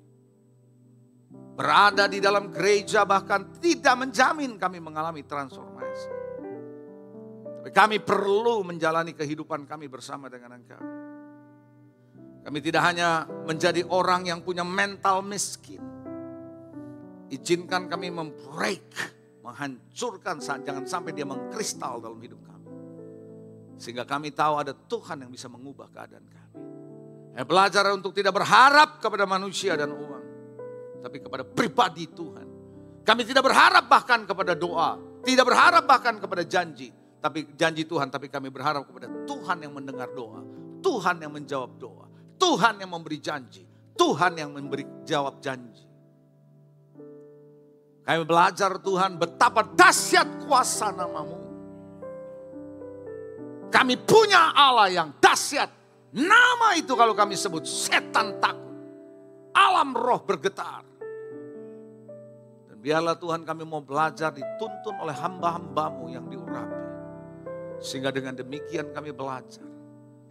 Berada di dalam gereja bahkan tidak menjamin kami mengalami transformasi. Tapi kami perlu menjalani kehidupan kami bersama dengan Engkau. Kami tidak hanya menjadi orang yang punya mental miskin. Izinkan kami membreak, menghancurkan, jangan sampai dia mengkristal dalam hidup kami. Sehingga kami tahu ada Tuhan yang bisa mengubah keadaan kami. Belajar untuk tidak berharap kepada manusia dan uang. Tapi kepada pribadi Tuhan. Kami tidak berharap bahkan kepada doa. Tidak berharap bahkan kepada janji. Tapi janji Tuhan, tapi kami berharap kepada Tuhan yang mendengar doa. Tuhan yang menjawab doa. Tuhan yang memberi janji. Tuhan yang memberi jawab janji. Kami belajar Tuhan betapa dahsyat kuasa nama-Mu. Kami punya Allah yang dahsyat. Nama itu kalau kami sebut setan takut. Alam roh bergetar. Dan biarlah Tuhan kami mau belajar dituntun oleh hamba-hamba-Mu yang diurapi. Sehingga dengan demikian kami belajar.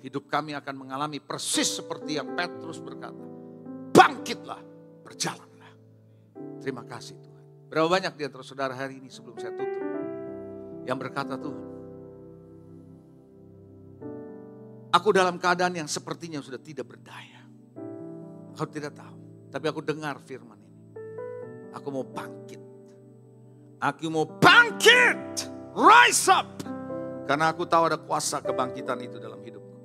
Hidup kami akan mengalami persis seperti yang Petrus berkata. bangkitlah, berjalanlah. Terima kasih Tuhan. Berapa banyak di antara saudara hari ini sebelum saya tutup yang berkata, Tuhan, aku dalam keadaan yang sepertinya sudah tidak berdaya. Aku tidak tahu, tapi aku dengar firman ini. Aku mau bangkit. Aku mau bangkit. Rise up. Karena aku tahu ada kuasa kebangkitan itu dalam hidupku.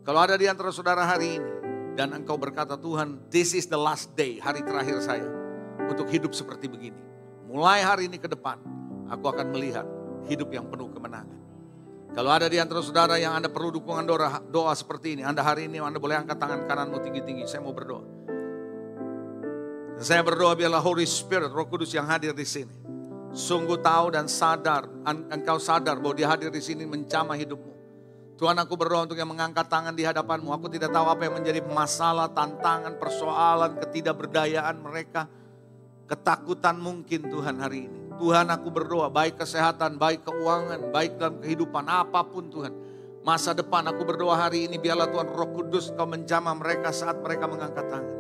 Kalau ada di antara saudara hari ini dan engkau berkata, Tuhan, this is the last day, hari terakhir saya untuk hidup seperti begini. Mulai hari ini ke depan, aku akan melihat hidup yang penuh kemenangan. Kalau ada di antara saudara yang Anda perlu dukungan doa seperti ini, Anda hari ini Anda boleh angkat tangan kananmu tinggi-tinggi. Saya mau berdoa. Saya berdoa biarlah Holy Spirit, Roh Kudus yang hadir di sini, sungguh tahu dan sadar, engkau sadar bahwa dia hadir di sini menjamah hidupmu. Tuhan, aku berdoa untuk yang mengangkat tangan di hadapanmu. Aku tidak tahu apa yang menjadi masalah, tantangan, persoalan, ketidakberdayaan mereka. Ketakutan mungkin Tuhan hari ini. Tuhan, aku berdoa baik kesehatan, baik keuangan, baik dalam kehidupan apapun Tuhan. Masa depan aku berdoa hari ini biarlah Tuhan Roh Kudus Kau menjamah mereka saat mereka mengangkat tangan.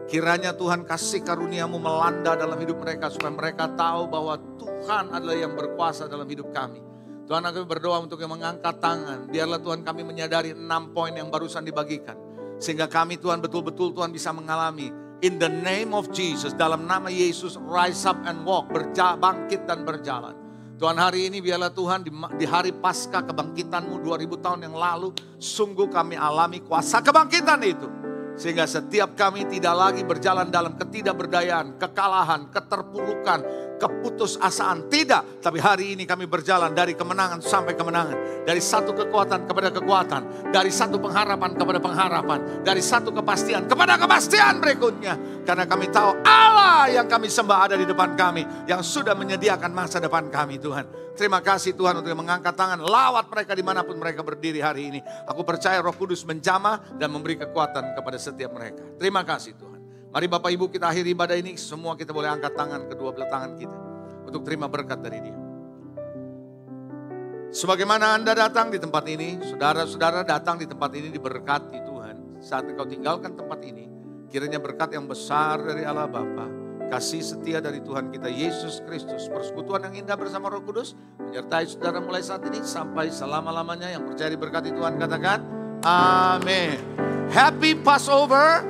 Kiranya Tuhan kasih karuniamu melanda dalam hidup mereka supaya mereka tahu bahwa Tuhan adalah yang berkuasa dalam hidup kami. Tuhan, aku berdoa untuk yang mengangkat tangan. Biarlah Tuhan kami menyadari 6 poin yang barusan dibagikan. Sehingga kami Tuhan betul-betul Tuhan bisa mengalami. In the name of Jesus, dalam nama Yesus, rise up and walk, bangkit dan berjalan. Tuhan, hari ini biarlah Tuhan di hari Paskah kebangkitanmu 2000 tahun yang lalu, sungguh kami alami kuasa kebangkitan itu. Sehingga setiap kami tidak lagi berjalan dalam ketidakberdayaan, kekalahan, keterpurukan, keputusasaan. Tidak, tapi hari ini kami berjalan dari kemenangan sampai kemenangan. Dari satu kekuatan kepada kekuatan. Dari satu pengharapan kepada pengharapan. Dari satu kepastian kepada kepastian berikutnya. Karena kami tahu Allah yang kami sembah ada di depan kami. Yang sudah menyediakan masa depan kami, Tuhan. Terima kasih Tuhan untuk yang mengangkat tangan. Lawat mereka dimanapun mereka berdiri hari ini. Aku percaya Roh Kudus menjamah dan memberi kekuatan kepada setiap mereka. Terima kasih Tuhan. Mari Bapak Ibu kita akhiri ibadah ini. Semua kita boleh angkat tangan, kedua belah tangan kita. Untuk terima berkat dari Dia. Sebagaimana Anda datang di tempat ini, saudara-saudara datang di tempat ini diberkati Tuhan. Saat engkau tinggalkan tempat ini, kiranya berkat yang besar dari Allah Bapa, kasih setia dari Tuhan kita Yesus Kristus, persekutuan yang indah bersama Roh Kudus, menyertai saudara mulai saat ini sampai selama-lamanya. Yang percaya diberkati Tuhan katakan, amin. Happy Passover.